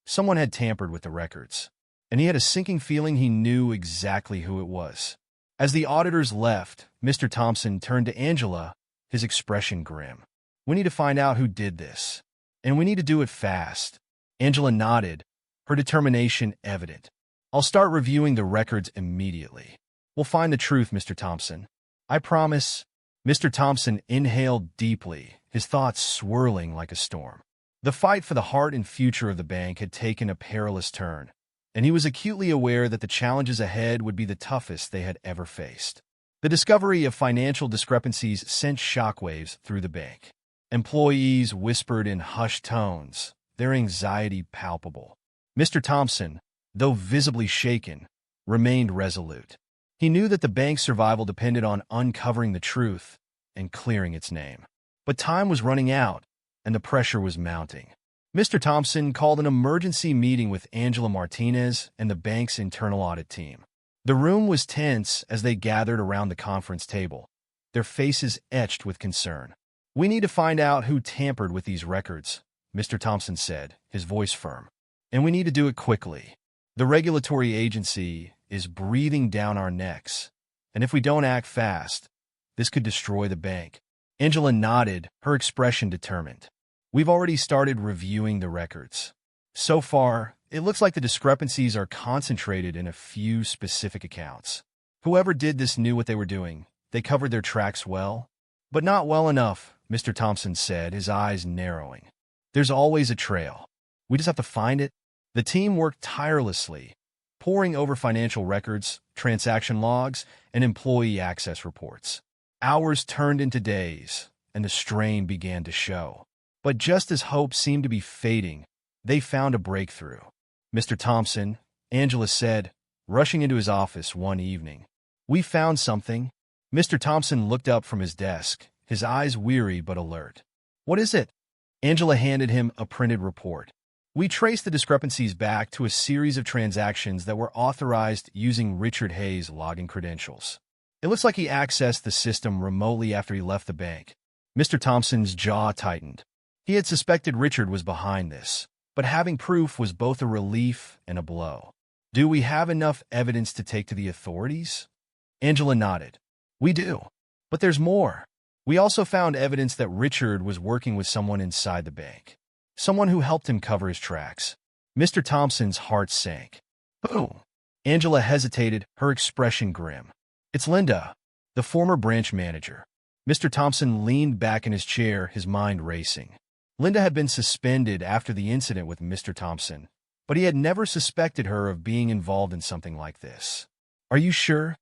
Someone had tampered with the records, and he had a sinking feeling he knew exactly who it was. As the auditors left, Mr. Thompson turned to Angela, his expression grim. "We need to find out who did this, and we need to do it fast." Angela nodded, her determination evident. "I'll start reviewing the records immediately. We'll find the truth, Mr. Thompson. I promise." Mr. Thompson inhaled deeply, his thoughts swirling like a storm. The fight for the heart and future of the bank had taken a perilous turn, and he was acutely aware that the challenges ahead would be the toughest they had ever faced. The discovery of financial discrepancies sent shockwaves through the bank. Employees whispered in hushed tones, their anxiety palpable. "Mr. Thompson," though visibly shaken, remained resolute. He knew that the bank's survival depended on uncovering the truth and clearing its name. But time was running out, and the pressure was mounting. Mr. Thompson called an emergency meeting with Angela Martinez and the bank's internal audit team. The room was tense as they gathered around the conference table, their faces etched with concern. "We need to find out who tampered with these records," Mr. Thompson said, his voice firm. "And we need to do it quickly. The regulatory agency is breathing down our necks, and if we don't act fast, this could destroy the bank." Angela nodded, her expression determined. "We've already started reviewing the records. So far, it looks like the discrepancies are concentrated in a few specific accounts. Whoever did this knew what they were doing. They covered their tracks well, but not well enough," Mr. Thompson said, his eyes narrowing. "There's always a trail. We just have to find it." The team worked tirelessly, poring over financial records, transaction logs, and employee access reports. Hours turned into days, and the strain began to show. But just as hope seemed to be fading, they found a breakthrough. "Mr. Thompson," Angela said, rushing into his office one evening. "We found something." Mr. Thompson looked up from his desk, his eyes weary but alert. "What is it?" Angela handed him a printed report. "We traced the discrepancies back to a series of transactions that were authorized using Richard Hayes' login credentials. It looks like he accessed the system remotely after he left the bank." Mr. Thompson's jaw tightened. He had suspected Richard was behind this, but having proof was both a relief and a blow. "Do we have enough evidence to take to the authorities?" Angela nodded. "We do. But there's more. We also found evidence that Richard was working with someone inside the bank. Someone who helped him cover his tracks." Mr. Thompson's heart sank. "Who?" Angela hesitated, her expression grim. "It's Linda, the former branch manager." Mr. Thompson leaned back in his chair, his mind racing. Linda had been suspended after the incident with Mr. Thompson, but he had never suspected her of being involved in something like this. "Are you sure?"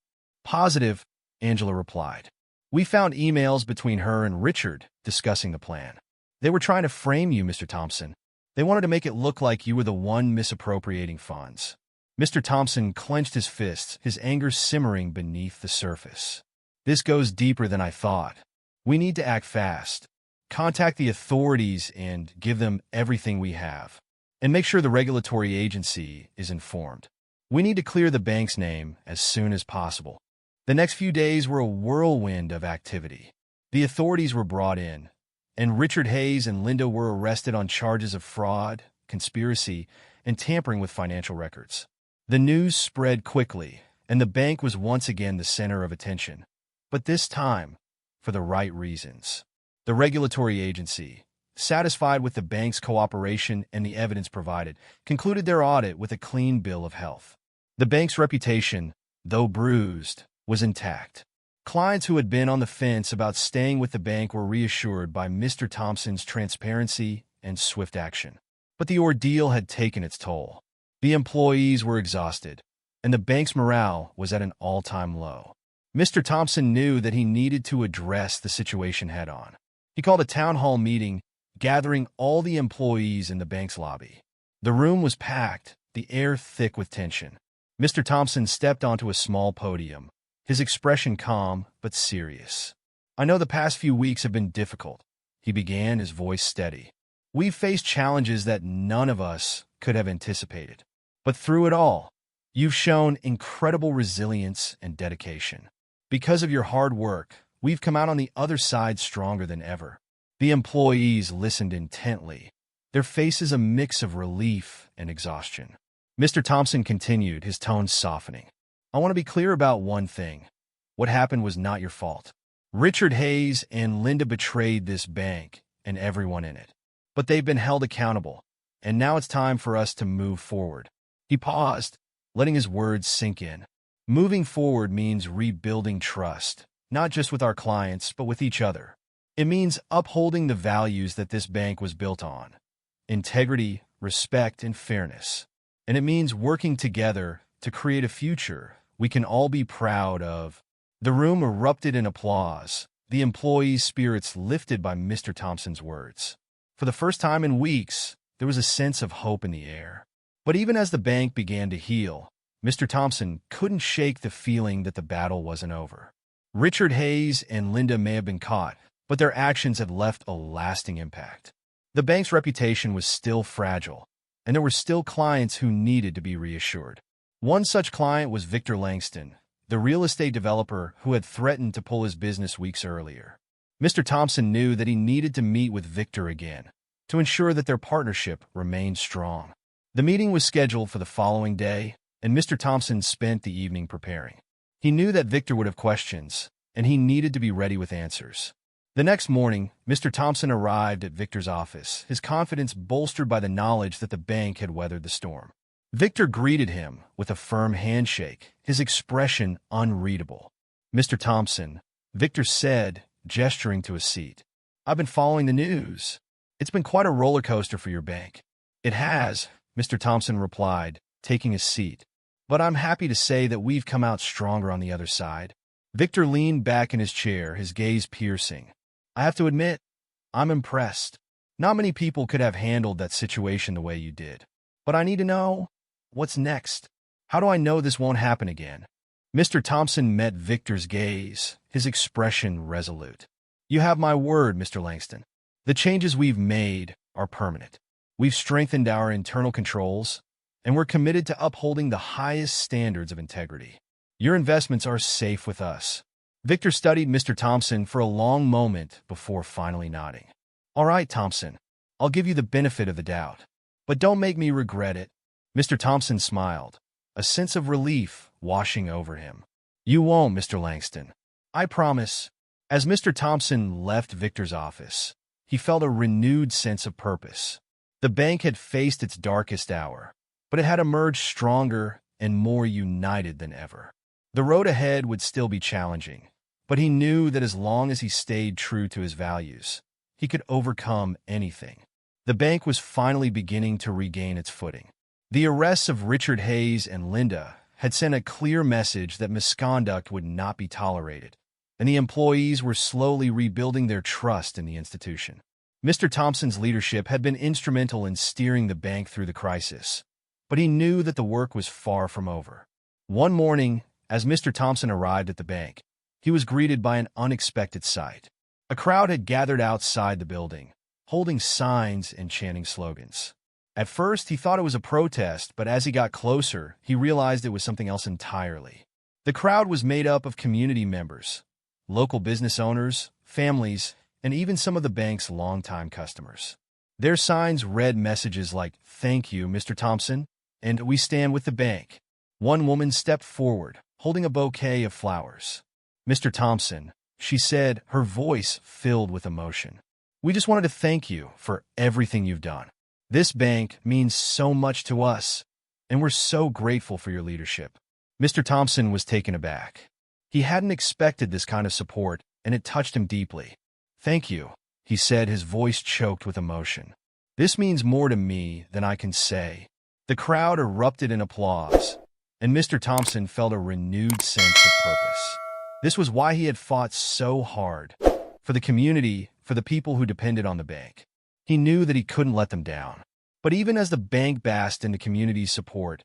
"Positive," Angela replied. "We found emails between her and Richard discussing the plan. They were trying to frame you, Mr. Thompson. They wanted to make it look like you were the one misappropriating funds." Mr. Thompson clenched his fists, his anger simmering beneath the surface. "This goes deeper than I thought. We need to act fast. Contact the authorities and give them everything we have. And make sure the regulatory agency is informed. We need to clear the bank's name as soon as possible." The next few days were a whirlwind of activity. The authorities were brought in, and Richard Hayes and Linda were arrested on charges of fraud, conspiracy, and tampering with financial records. The news spread quickly, and the bank was once again the center of attention. But this time, for the right reasons. The regulatory agency, satisfied with the bank's cooperation and the evidence provided, concluded their audit with a clean bill of health. The bank's reputation, though bruised, was intact. Clients who had been on the fence about staying with the bank were reassured by Mr. Thompson's transparency and swift action. But the ordeal had taken its toll. The employees were exhausted, and the bank's morale was at an all-time low. Mr. Thompson knew that he needed to address the situation head-on. He called a town hall meeting, gathering all the employees in the bank's lobby. The room was packed, the air thick with tension. Mr. Thompson stepped onto a small podium, his expression calm but serious. "I know the past few weeks have been difficult," he began, his voice steady. "We've faced challenges that none of us could have anticipated. But through it all, you've shown incredible resilience and dedication. Because of your hard work, we've come out on the other side stronger than ever." The employees listened intently, their faces a mix of relief and exhaustion. Mr. Thompson continued, his tone softening. "I want to be clear about one thing. What happened was not your fault. Richard Hayes and Linda betrayed this bank and everyone in it. But they've been held accountable, and now it's time for us to move forward." He paused, letting his words sink in. Moving forward means rebuilding trust, not just with our clients, but with each other. It means upholding the values that this bank was built on: integrity, respect, and fairness. And it means working together to create a future we can all be proud of. The room erupted in applause, the employees' spirits lifted by Mr. Thompson's words. For the first time in weeks, there was a sense of hope in the air. But even as the bank began to heal, Mr. Thompson couldn't shake the feeling that the battle wasn't over. Richard Hayes and Linda may have been caught, but their actions had left a lasting impact. The bank's reputation was still fragile, and there were still clients who needed to be reassured. One such client was Victor Langston, the real estate developer who had threatened to pull his business weeks earlier. Mr. Thompson knew that he needed to meet with Victor again to ensure that their partnership remained strong. The meeting was scheduled for the following day, and Mr. Thompson spent the evening preparing. He knew that Victor would have questions, and he needed to be ready with answers. The next morning, Mr. Thompson arrived at Victor's office, his confidence bolstered by the knowledge that the bank had weathered the storm. Victor greeted him with a firm handshake, his expression unreadable. "Mr. Thompson," Victor said, gesturing to a seat. "I've been following the news. It's been quite a roller coaster for your bank." "It has," Mr. Thompson replied, taking a seat. "But I'm happy to say that we've come out stronger on the other side." Victor leaned back in his chair, his gaze piercing. "I have to admit, I'm impressed. Not many people could have handled that situation the way you did. But I need to know, what's next? How do I know this won't happen again?" Mr. Thompson met Victor's gaze, his expression resolute. "You have my word, Mr. Langston. The changes we've made are permanent. We've strengthened our internal controls, and we're committed to upholding the highest standards of integrity. Your investments are safe with us." Victor studied Mr. Thompson for a long moment before finally nodding. "All right, Thompson, I'll give you the benefit of the doubt. But don't make me regret it." Mr. Thompson smiled, a sense of relief washing over him. "You won't, Mr. Langston. I promise." As Mr. Thompson left Victor's office, he felt a renewed sense of purpose. The bank had faced its darkest hour, but it had emerged stronger and more united than ever. The road ahead would still be challenging, but he knew that as long as he stayed true to his values, he could overcome anything. The bank was finally beginning to regain its footing. The arrests of Richard Hayes and Linda had sent a clear message that misconduct would not be tolerated, and the employees were slowly rebuilding their trust in the institution. Mr. Thompson's leadership had been instrumental in steering the bank through the crisis, but he knew that the work was far from over. One morning, as Mr. Thompson arrived at the bank, he was greeted by an unexpected sight. A crowd had gathered outside the building, holding signs and chanting slogans. At first, he thought it was a protest, but as he got closer, he realized it was something else entirely. The crowd was made up of community members, local business owners, families, and even some of the bank's longtime customers. Their signs read messages like, "Thank you, Mr. Thompson," and "We stand with the bank." One woman stepped forward, holding a bouquet of flowers. "Mr. Thompson," she said, her voice filled with emotion, "we just wanted to thank you for everything you've done. This bank means so much to us, and we're so grateful for your leadership." Mr. Thompson was taken aback. He hadn't expected this kind of support, and it touched him deeply. "Thank you," he said, his voice choked with emotion. "This means more to me than I can say." The crowd erupted in applause, and Mr. Thompson felt a renewed sense of purpose. This was why he had fought so hard, for the community, for the people who depended on the bank. He knew that he couldn't let them down. But even as the bank basked in the community's support,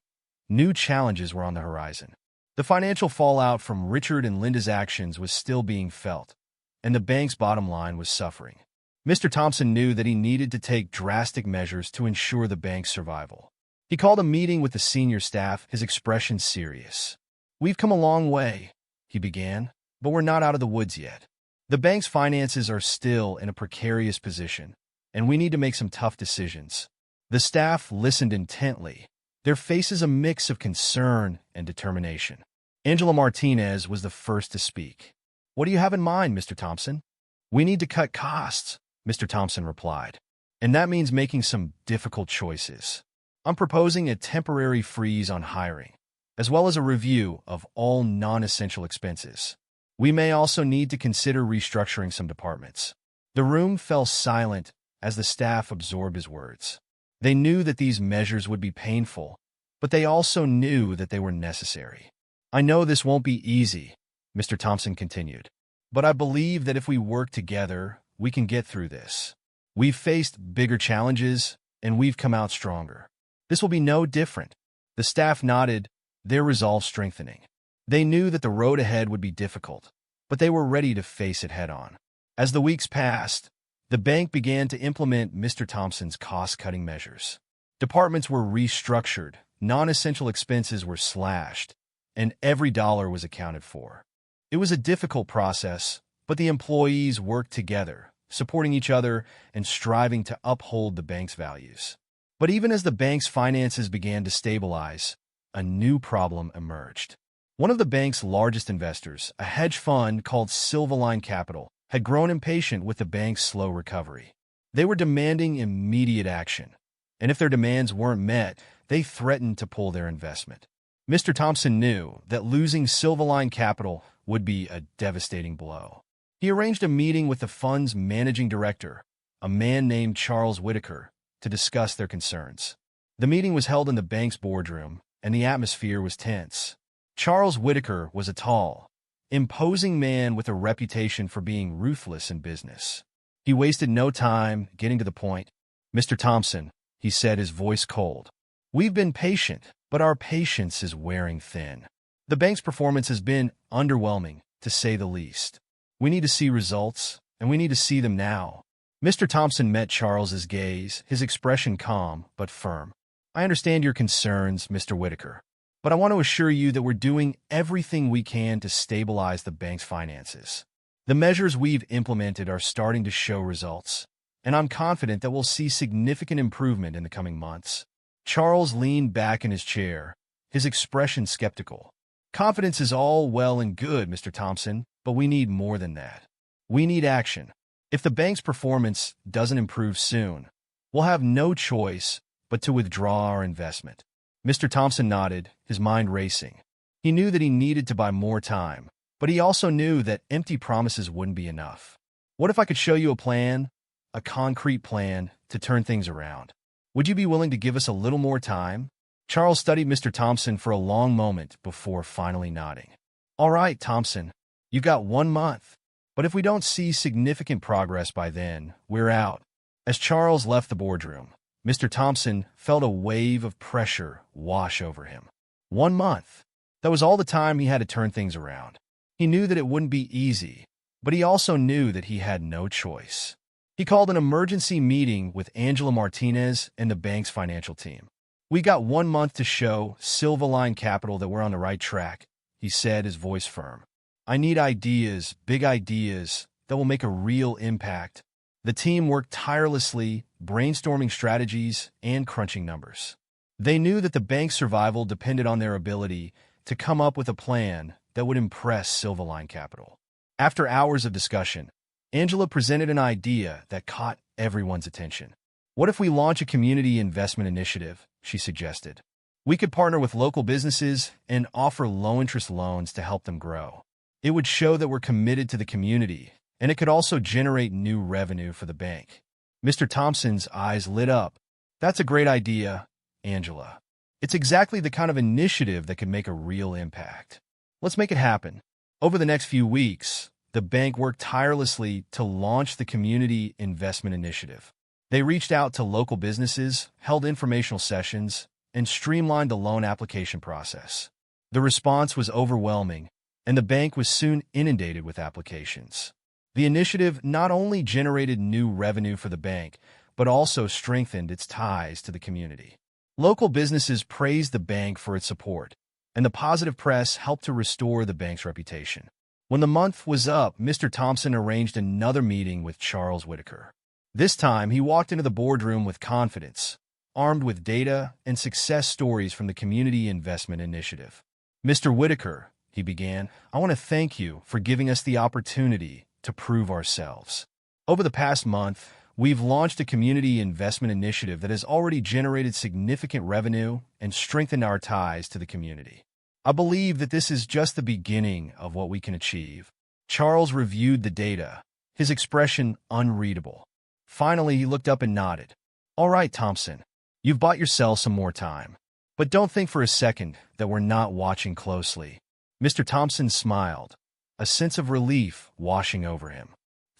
new challenges were on the horizon. The financial fallout from Richard and Linda's actions was still being felt, and the bank's bottom line was suffering. Mr. Thompson knew that he needed to take drastic measures to ensure the bank's survival. He called a meeting with the senior staff, his expression serious. "We've come a long way," he began, "but we're not out of the woods yet. The bank's finances are still in a precarious position, and we need to make some tough decisions." The staff listened intently, their faces a mix of concern and determination. Angela Martinez was the first to speak. "What do you have in mind, Mr. Thompson?" "We need to cut costs," Mr. Thompson replied. "And that means making some difficult choices. I'm proposing a temporary freeze on hiring, as well as a review of all non-essential expenses. We may also need to consider restructuring some departments." The room fell silent as the staff absorbed his words. They knew that these measures would be painful, but they also knew that they were necessary. "I know this won't be easy," Mr. Thompson continued, "but I believe that if we work together, we can get through this. We've faced bigger challenges, and we've come out stronger." This will be no different. The staff nodded, their resolve strengthening. They knew that the road ahead would be difficult, but they were ready to face it head-on. As the weeks passed, the bank began to implement Mr. Thompson's cost-cutting measures. Departments were restructured, non-essential expenses were slashed, and every dollar was accounted for. It was a difficult process, but the employees worked together, supporting each other and striving to uphold the bank's values. But even as the bank's finances began to stabilize, a new problem emerged. One of the bank's largest investors, a hedge fund called Silverline Capital, had grown impatient with the bank's slow recovery. They were demanding immediate action, and if their demands weren't met, they threatened to pull their investment. Mr. Thompson knew that losing Silverline Capital would be a devastating blow. He arranged a meeting with the fund's managing director, a man named Charles Whitaker, to discuss their concerns. The meeting was held in the bank's boardroom, and the atmosphere was tense. Charles Whitaker was a tall, imposing man with a reputation for being ruthless in business. He wasted no time getting to the point. "Mr. Thompson," he said, his voice cold, "we've been patient, but our patience is wearing thin. The bank's performance has been underwhelming, to say the least. We need to see results, and we need to see them now." Mr. Thompson met Charles's gaze, his expression calm but firm. "I understand your concerns, Mr. Whitaker, but I want to assure you that we're doing everything we can to stabilize the bank's finances. The measures we've implemented are starting to show results, and I'm confident that we'll see significant improvement in the coming months." Charles leaned back in his chair, his expression skeptical. "Confidence is all well and good, Mr. Thompson, but we need more than that. We need action. If the bank's performance doesn't improve soon, we'll have no choice but to withdraw our investment." Mr. Thompson nodded, his mind racing. He knew that he needed to buy more time, but he also knew that empty promises wouldn't be enough. "What if I could show you a plan, a concrete plan, to turn things around? Would you be willing to give us a little more time?" Charles studied Mr. Thompson for a long moment before finally nodding. "All right, Thompson, you've got 1 month. But if we don't see significant progress by then, we're out." As Charles left the boardroom, Mr. Thompson felt a wave of pressure wash over him. 1 month. That was all the time he had to turn things around. He knew that it wouldn't be easy, but he also knew that he had no choice. He called an emergency meeting with Angela Martinez and the bank's financial team. "We got 1 month to show Silverline Capital that we're on the right track," he said, his voice firm. "I need ideas, big ideas, that will make a real impact." The team worked tirelessly, brainstorming strategies and crunching numbers. They knew that the bank's survival depended on their ability to come up with a plan that would impress Silverline Capital. After hours of discussion, Angela presented an idea that caught everyone's attention. "What if we launch a community investment initiative?" she suggested. "We could partner with local businesses and offer low-interest loans to help them grow. It would show that we're committed to the community, and it could also generate new revenue for the bank." Mr. Thompson's eyes lit up. "That's a great idea, Angela. It's exactly the kind of initiative that could make a real impact. Let's make it happen." Over the next few weeks, the bank worked tirelessly to launch the Community Investment Initiative. They reached out to local businesses, held informational sessions, and streamlined the loan application process. The response was overwhelming, and the bank was soon inundated with applications. The initiative not only generated new revenue for the bank, but also strengthened its ties to the community. Local businesses praised the bank for its support, and the positive press helped to restore the bank's reputation. When the month was up, Mr. Thompson arranged another meeting with Charles Whitaker. This time, he walked into the boardroom with confidence, armed with data and success stories from the Community Investment Initiative. "Mr. Whitaker," he began, "I want to thank you for giving us the opportunity to prove ourselves. Over the past month, we've launched a community investment initiative that has already generated significant revenue and strengthened our ties to the community. I believe that this is just the beginning of what we can achieve." Charles reviewed the data, his expression unreadable. Finally, he looked up and nodded. "All right, Thompson, you've bought yourself some more time. But don't think for a second that we're not watching closely." Mr. Thompson smiled, a sense of relief washing over him.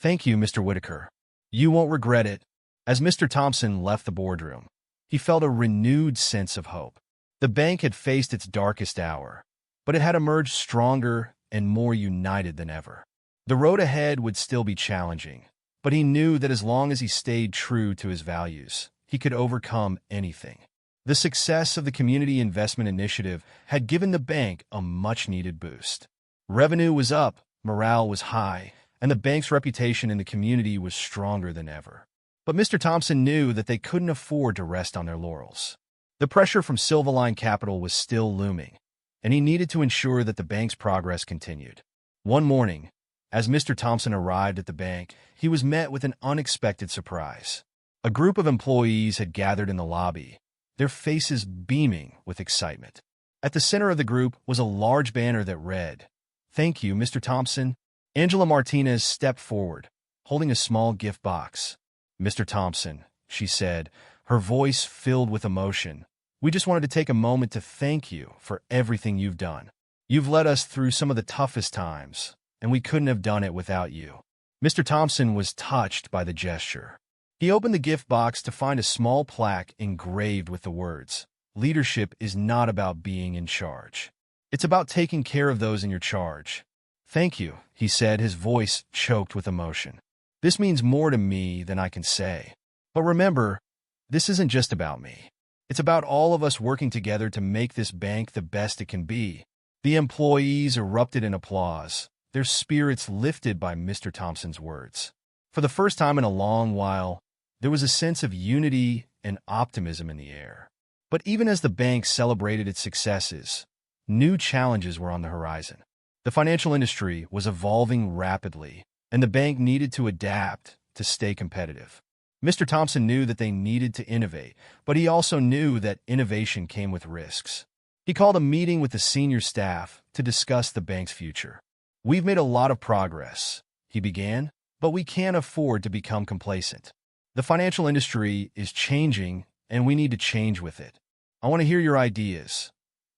"Thank you, Mr. Whitaker. You won't regret it." As Mr. Thompson left the boardroom, He felt a renewed sense of hope. The bank had faced its darkest hour, but it had emerged stronger and more united than ever. The road ahead would still be challenging, but he knew that as long as he stayed true to his values, he could overcome anything. The success of the Community Investment Initiative had given the bank a much-needed boost. Revenue was up, morale was high, and the bank's reputation in the community was stronger than ever. But Mr. Thompson knew that they couldn't afford to rest on their laurels. The pressure from Silverline Capital was still looming, and he needed to ensure that the bank's progress continued. One morning, as Mr. Thompson arrived at the bank, he was met with an unexpected surprise. A group of employees had gathered in the lobby, their faces beaming with excitement. At the center of the group was a large banner that read, "Thank you, Mr. Thompson." Angela Martinez stepped forward, holding a small gift box. "Mr. Thompson," she said, her voice filled with emotion, "we just wanted to take a moment to thank you for everything you've done. You've led us through some of the toughest times, and we couldn't have done it without you." Mr. Thompson was touched by the gesture. He opened the gift box to find a small plaque engraved with the words, "Leadership is not about being in charge. It's about taking care of those in your charge." "Thank you," he said, his voice choked with emotion. "This means more to me than I can say. But remember, this isn't just about me. It's about all of us working together to make this bank the best it can be." The employees erupted in applause, their spirits lifted by Mr. Thompson's words. For the first time in a long while, there was a sense of unity and optimism in the air. But even as the bank celebrated its successes, new challenges were on the horizon. The financial industry was evolving rapidly, and the bank needed to adapt to stay competitive. Mr. Thompson knew that they needed to innovate, but he also knew that innovation came with risks. He called a meeting with the senior staff to discuss the bank's future. "We've made a lot of progress," he began, "but we can't afford to become complacent. The financial industry is changing, and we need to change with it. I want to hear your ideas.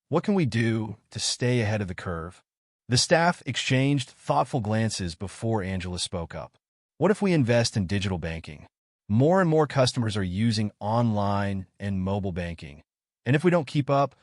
What can we do to stay ahead of the curve?" The staff exchanged thoughtful glances before Angela spoke up. "What if we invest in digital banking? More and more customers are using online and mobile banking, and if we don't keep up,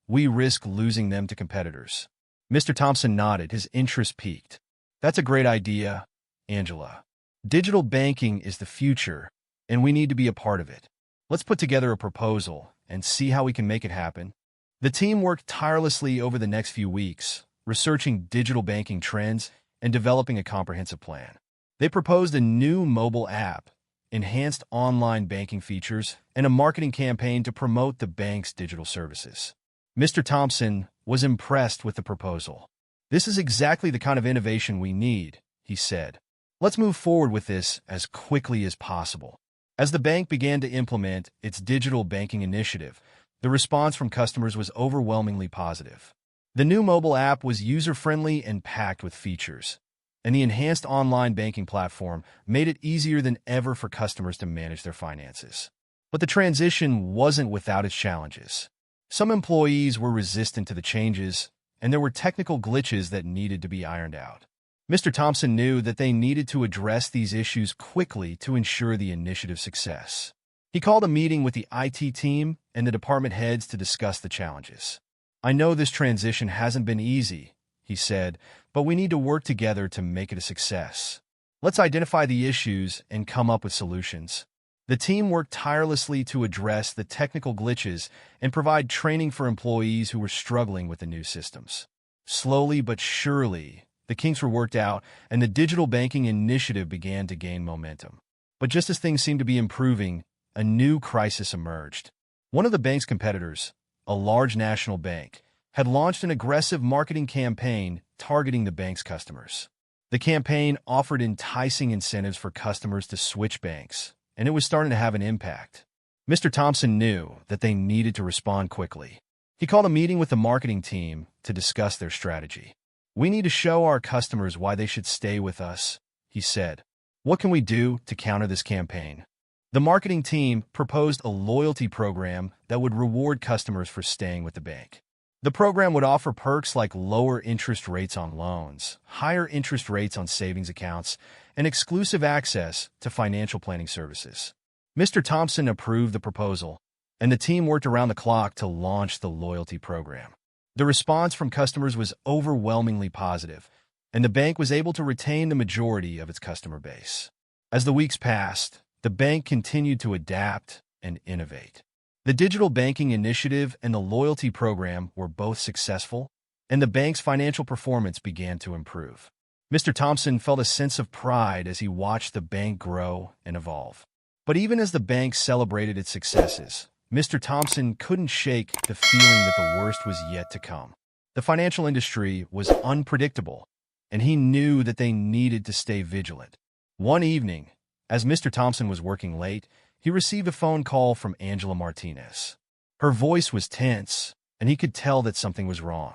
we risk losing them to competitors." Mr. Thompson nodded, his interest piqued. "That's a great idea, Angela. Digital banking is the future, and we need to be a part of it. Let's put together a proposal and see how we can make it happen." The team worked tirelessly over the next few weeks, researching digital banking trends and developing a comprehensive plan. They proposed a new mobile app, enhanced online banking features, and a marketing campaign to promote the bank's digital services. Mr. Thompson was impressed with the proposal. "This is exactly the kind of innovation we need," he said. "Let's move forward with this as quickly as possible." As the bank began to implement its digital banking initiative, the response from customers was overwhelmingly positive. The new mobile app was user-friendly and packed with features, and the enhanced online banking platform made it easier than ever for customers to manage their finances. But the transition wasn't without its challenges. Some employees were resistant to the changes, and there were technical glitches that needed to be ironed out. Mr. Thompson knew that they needed to address these issues quickly to ensure the initiative's success. He called a meeting with the IT team and the department heads to discuss the challenges. "I know this transition hasn't been easy," he said, "but we need to work together to make it a success. Let's identify the issues and come up with solutions." The team worked tirelessly to address the technical glitches and provide training for employees who were struggling with the new systems. Slowly but surely, the kinks were worked out, and the digital banking initiative began to gain momentum. But just as things seemed to be improving, a new crisis emerged. One of the bank's competitors, a large national bank, had launched an aggressive marketing campaign targeting the bank's customers. The campaign offered enticing incentives for customers to switch banks, and it was starting to have an impact. Mr. Thompson knew that they needed to respond quickly. He called a meeting with the marketing team to discuss their strategy. "We need to show our customers why they should stay with us," he said. "What can we do to counter this campaign?" The marketing team proposed a loyalty program that would reward customers for staying with the bank. The program would offer perks like lower interest rates on loans, higher interest rates on savings accounts, and exclusive access to financial planning services. Mr. Thompson approved the proposal, and the team worked around the clock to launch the loyalty program. The response from customers was overwhelmingly positive, and the bank was able to retain the majority of its customer base. As the weeks passed, the bank continued to adapt and innovate. The digital banking initiative and the loyalty program were both successful, and the bank's financial performance began to improve. Mr. Thompson felt a sense of pride as he watched the bank grow and evolve. But even as the bank celebrated its successes, Mr. Thompson couldn't shake the feeling that the worst was yet to come. The financial industry was unpredictable, and he knew that they needed to stay vigilant. One evening, as Mr. Thompson was working late, he received a phone call from Angela Martinez. Her voice was tense, and he could tell that something was wrong.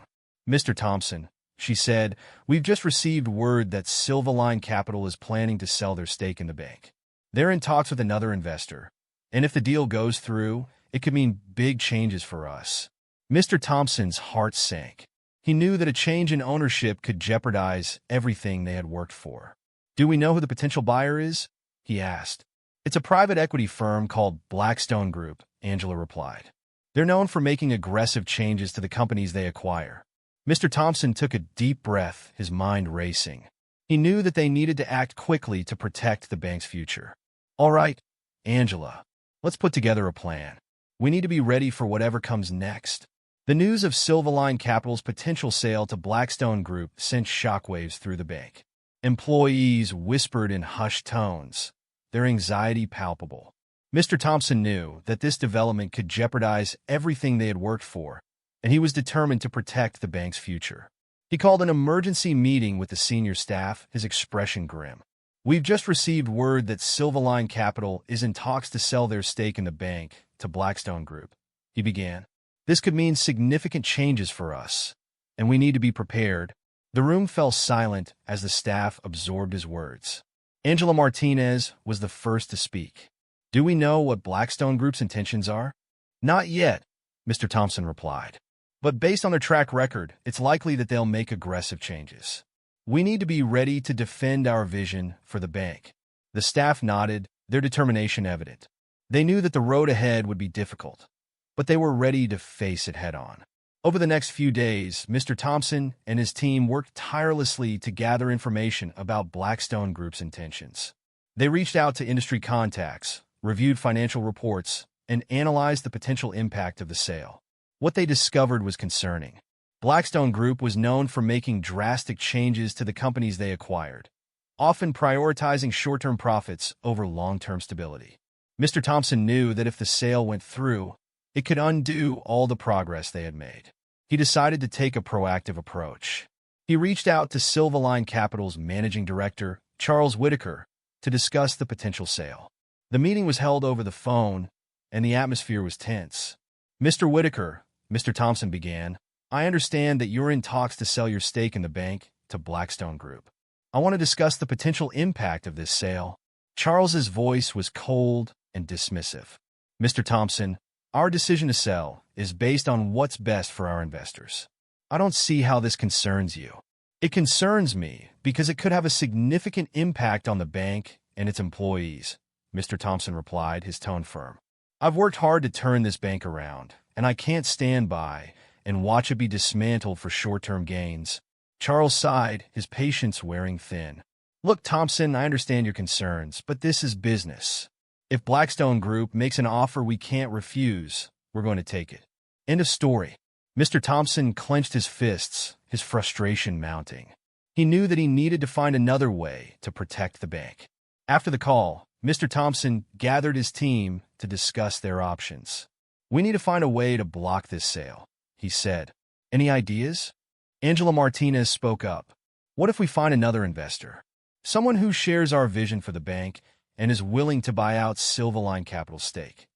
"Mr. Thompson," she said, "we've just received word that Silverline Capital is planning to sell their stake in the bank. They're in talks with another investor, and if the deal goes through, it could mean big changes for us." Mr. Thompson's heart sank. He knew that a change in ownership could jeopardize everything they had worked for. "Do we know who the potential buyer is?" he asked. "It's a private equity firm called Blackstone Group," Angela replied. "They're known for making aggressive changes to the companies they acquire." Mr. Thompson took a deep breath, his mind racing. He knew that they needed to act quickly to protect the bank's future. "All right, Angela, let's put together a plan. We need to be ready for whatever comes next." The news of Silverline Capital's potential sale to Blackstone Group sent shockwaves through the bank. Employees whispered in hushed tones, their anxiety palpable. Mr. Thompson knew that this development could jeopardize everything they had worked for, and he was determined to protect the bank's future. He called an emergency meeting with the senior staff, his expression grim. "We've just received word that Silverline Capital is in talks to sell their stake in the bank to Blackstone Group," he began. "This could mean significant changes for us, and we need to be prepared." The room fell silent as the staff absorbed his words. Angela Martinez was the first to speak. "Do we know what Blackstone Group's intentions are?" "Not yet," Mr. Thompson replied. "But based on their track record, it's likely that they'll make aggressive changes. We need to be ready to defend our vision for the bank." The staff nodded, their determination evident. They knew that the road ahead would be difficult, but they were ready to face it head-on. Over the next few days, Mr. Thompson and his team worked tirelessly to gather information about Blackstone Group's intentions. They reached out to industry contacts, reviewed financial reports, and analyzed the potential impact of the sale. What they discovered was concerning. Blackstone Group was known for making drastic changes to the companies they acquired, often prioritizing short-term profits over long-term stability. Mr. Thompson knew that if the sale went through, it could undo all the progress they had made. He decided to take a proactive approach. He reached out to Silverline Capital's managing director, Charles Whitaker, to discuss the potential sale. The meeting was held over the phone, and the atmosphere was tense. "Mr. Whitaker," Mr. Thompson began, "I understand that you're in talks to sell your stake in the bank to Blackstone Group. I want to discuss the potential impact of this sale." Charles's voice was cold and dismissive. "Mr. Thompson, our decision to sell is based on what's best for our investors. I don't see how this concerns you." "It concerns me because it could have a significant impact on the bank and its employees," Mr. Thompson replied, his tone firm. "I've worked hard to turn this bank around, and I can't stand by and watch it be dismantled for short-term gains." Charles sighed, his patience wearing thin. "Look, Thompson, I understand your concerns, but this is business. If Blackstone Group makes an offer we can't refuse, we're going to take it. End of story." Mr. Thompson clenched his fists, his frustration mounting. He knew that he needed to find another way to protect the bank. After the call, Mr. Thompson gathered his team to discuss their options. "We need to find a way to block this sale," he said. "Any ideas?" Angela Martinez spoke up. "What if we find another investor? Someone who shares our vision for the bank and is willing to buy out Silverline Capital's stake?"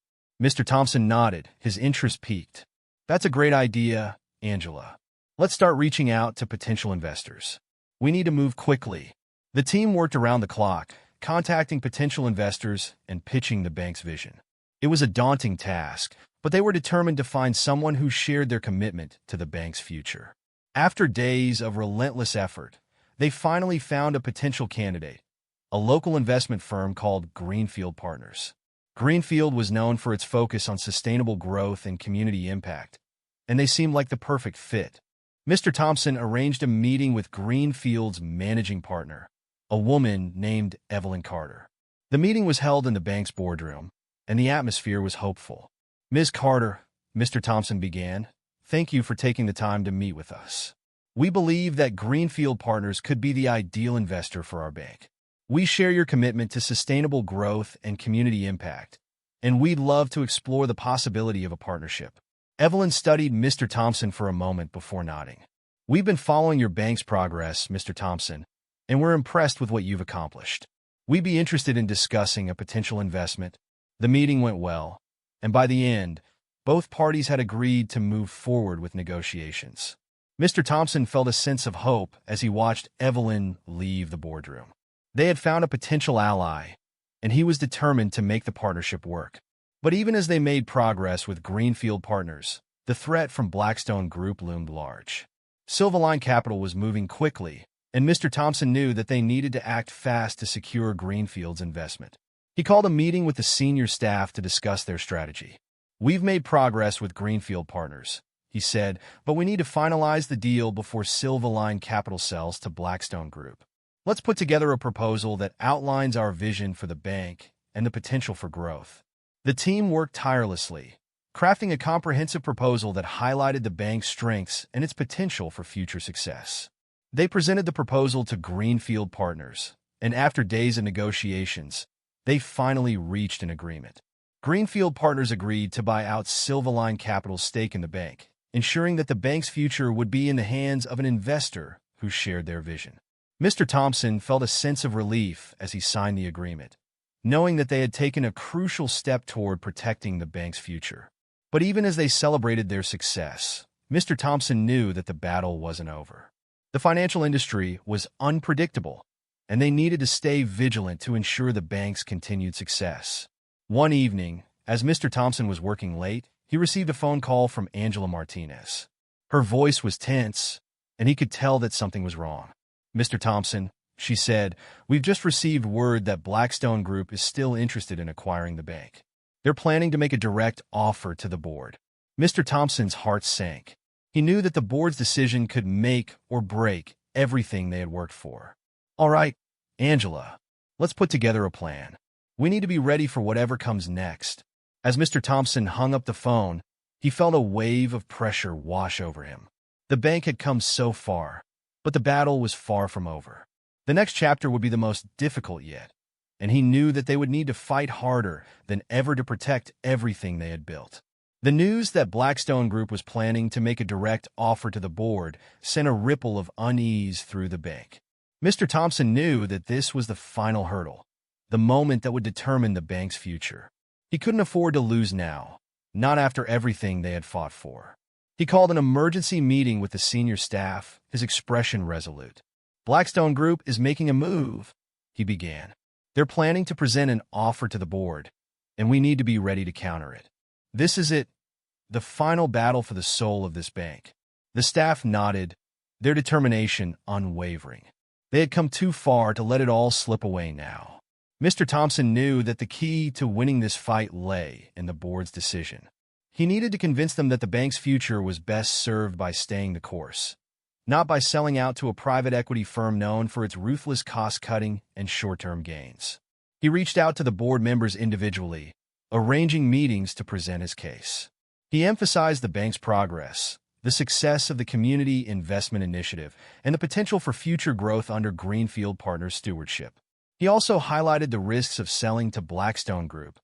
Mr. Thompson nodded, his interest piqued. "That's a great idea, Angela. Let's start reaching out to potential investors. We need to move quickly." The team worked around the clock, contacting potential investors and pitching the bank's vision. It was a daunting task, but they were determined to find someone who shared their commitment to the bank's future. After days of relentless effort, they finally found a potential candidate, a local investment firm called Greenfield Partners. Greenfield was known for its focus on sustainable growth and community impact, and they seemed like the perfect fit. Mr. Thompson arranged a meeting with Greenfield's managing partner, a woman named Evelyn Carter. The meeting was held in the bank's boardroom, and the atmosphere was hopeful. "Ms. Carter," Mr. Thompson began, "thank you for taking the time to meet with us. We believe that Greenfield Partners could be the ideal investor for our bank. We share your commitment to sustainable growth and community impact, and we'd love to explore the possibility of a partnership." Evelyn studied Mr. Thompson for a moment before nodding. "We've been following your bank's progress, Mr. Thompson, and we're impressed with what you've accomplished. We'd be interested in discussing a potential investment." The meeting went well, and by the end, both parties had agreed to move forward with negotiations. Mr. Thompson felt a sense of hope as he watched Evelyn leave the boardroom. They had found a potential ally, and he was determined to make the partnership work. But even as they made progress with Greenfield Partners, the threat from Blackstone Group loomed large. Silverline Capital was moving quickly, and Mr. Thompson knew that they needed to act fast to secure Greenfield's investment. He called a meeting with the senior staff to discuss their strategy. "We've made progress with Greenfield Partners," he said, "but we need to finalize the deal before Silverline Capital sells to Blackstone Group. Let's put together a proposal that outlines our vision for the bank and the potential for growth." The team worked tirelessly, crafting a comprehensive proposal that highlighted the bank's strengths and its potential for future success. They presented the proposal to Greenfield Partners, and after days of negotiations, they finally reached an agreement. Greenfield Partners agreed to buy out Silverline Capital's stake in the bank, ensuring that the bank's future would be in the hands of an investor who shared their vision. Mr. Thompson felt a sense of relief as he signed the agreement, knowing that they had taken a crucial step toward protecting the bank's future. But even as they celebrated their success, Mr. Thompson knew that the battle wasn't over. The financial industry was unpredictable, and they needed to stay vigilant to ensure the bank's continued success. One evening, as Mr. Thompson was working late, he received a phone call from Angela Martinez. Her voice was tense, and he could tell that something was wrong. "Mr. Thompson," she said, "we've just received word that Blackstone Group is still interested in acquiring the bank. They're planning to make a direct offer to the board." Mr. Thompson's heart sank. He knew that the board's decision could make or break everything they had worked for. "All right, Angela, let's put together a plan. We need to be ready for whatever comes next." As Mr. Thompson hung up the phone, he felt a wave of pressure wash over him. The bank had come so far, but the battle was far from over. The next chapter would be the most difficult yet, and he knew that they would need to fight harder than ever to protect everything they had built. The news that Blackstone Group was planning to make a direct offer to the board sent a ripple of unease through the bank. Mr. Thompson knew that this was the final hurdle, the moment that would determine the bank's future. He couldn't afford to lose now, not after everything they had fought for. He called an emergency meeting with the senior staff, his expression resolute. "Blackstone Group is making a move," he began. "They're planning to present an offer to the board, and we need to be ready to counter it. This is it, the final battle for the soul of this bank." The staff nodded, their determination unwavering. They had come too far to let it all slip away now. Mr. Thompson knew that the key to winning this fight lay in the board's decision. He needed to convince them that the bank's future was best served by staying the course, not by selling out to a private equity firm known for its ruthless cost-cutting and short-term gains. He reached out to the board members individually, arranging meetings to present his case. He emphasized the bank's progress, the success of the Community Investment Initiative, and the potential for future growth under Greenfield Partners' stewardship. He also highlighted the risks of selling to Blackstone Group,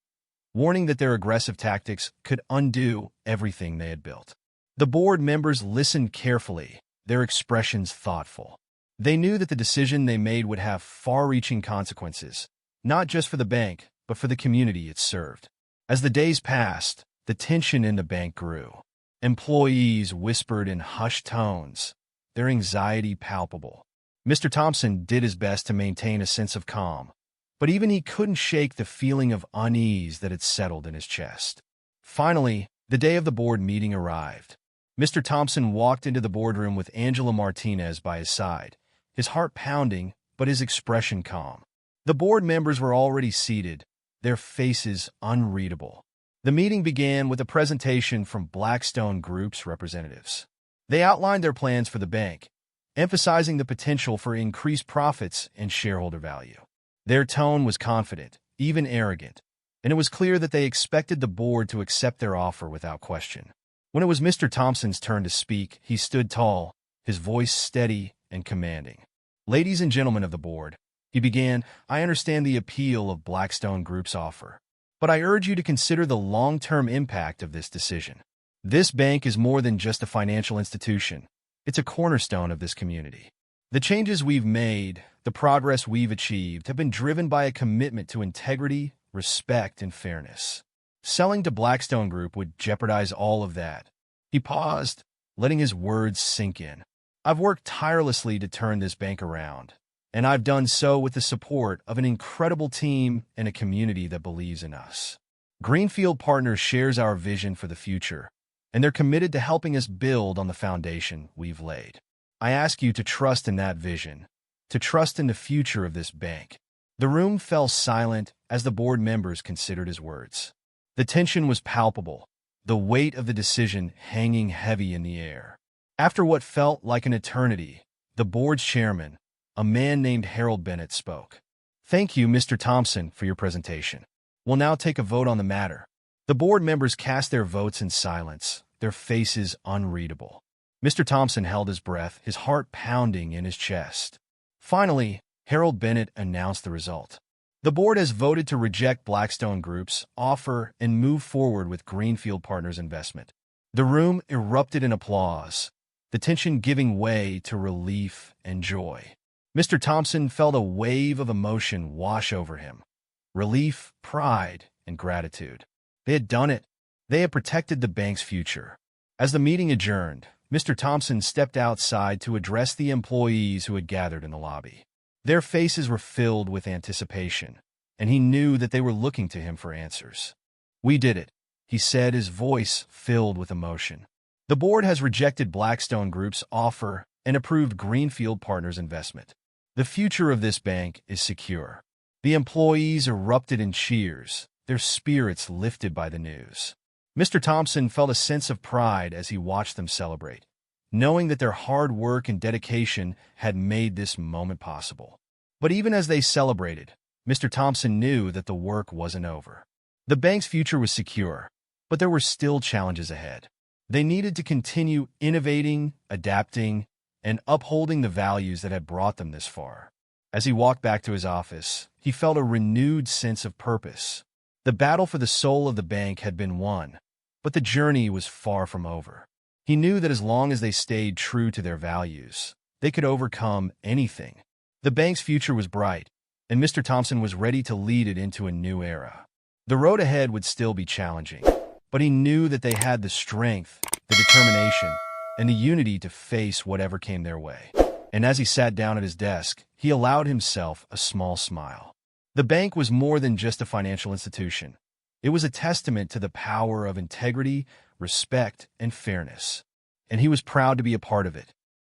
warning that their aggressive tactics could undo everything they had built. The board members listened carefully, their expressions thoughtful. They knew that the decision they made would have far-reaching consequences, not just for the bank, but for the community it served. As the days passed, the tension in the bank grew. Employees whispered in hushed tones, their anxiety palpable. Mr. Thompson did his best to maintain a sense of calm, but even he couldn't shake the feeling of unease that had settled in his chest. Finally, the day of the board meeting arrived. Mr. Thompson walked into the boardroom with Angela Martinez by his side, his heart pounding, but his expression calm. The board members were already seated, their faces unreadable. The meeting began with a presentation from Blackstone Group's representatives. They outlined their plans for the bank, emphasizing the potential for increased profits and shareholder value. Their tone was confident, even arrogant, and it was clear that they expected the board to accept their offer without question. When it was Mr. Thompson's turn to speak, he stood tall, his voice steady and commanding. "Ladies and gentlemen of the board," he began, "I understand the appeal of Blackstone Group's offer, but I urge you to consider the long-term impact of this decision. This bank is more than just a financial institution. It's a cornerstone of this community. The changes we've made, the progress we've achieved, have been driven by a commitment to integrity, respect, and fairness. Selling to Blackstone Group would jeopardize all of that." He paused, letting his words sink in. "I've worked tirelessly to turn this bank around, and I've done so with the support of an incredible team and a community that believes in us. Greenfield Partners shares our vision for the future, and they're committed to helping us build on the foundation we've laid. I ask you to trust in that vision, to trust in the future of this bank." The room fell silent as the board members considered his words. The tension was palpable, the weight of the decision hanging heavy in the air. After what felt like an eternity, the board's chairman, a man named Harold Bennett, spoke. "Thank you, Mr. Thompson, for your presentation. We'll now take a vote on the matter." The board members cast their votes in silence, their faces unreadable. Mr. Thompson held his breath, his heart pounding in his chest. Finally, Harold Bennett announced the result. The board has voted to reject Blackstone Group's offer and move forward with Greenfield Partners investment. The room erupted in applause, the tension giving way to relief and joy. Mr. Thompson felt a wave of emotion wash over him. Relief, pride, and gratitude. They had done it. They had protected the bank's future. As the meeting adjourned, Mr. Thompson stepped outside to address the employees who had gathered in the lobby. Their faces were filled with anticipation, and he knew that they were looking to him for answers. "We did it," he said, his voice filled with emotion. "The board has rejected Blackstone Group's offer and approved Greenfield Partners investment. The future of this bank is secure." The employees erupted in cheers, their spirits lifted by the news. Mr. Thompson felt a sense of pride as he watched them celebrate, knowing that their hard work and dedication had made this moment possible. But even as they celebrated, Mr. Thompson knew that the work wasn't over. The bank's future was secure, but there were still challenges ahead. They needed to continue innovating, adapting, and upholding the values that had brought them this far. As he walked back to his office, he felt a renewed sense of purpose. The battle for the soul of the bank had been won, but the journey was far from over. He knew that as long as they stayed true to their values, they could overcome anything. The bank's future was bright, and Mr. Thompson was ready to lead it into a new era. The road ahead would still be challenging, but he knew that they had the strength, the determination, and the unity to face whatever came their way. And as he sat down at his desk, he allowed himself a small smile. The bank was more than just a financial institution. It was a testament to the power of integrity, respect, and fairness. And he was proud to be a part of it.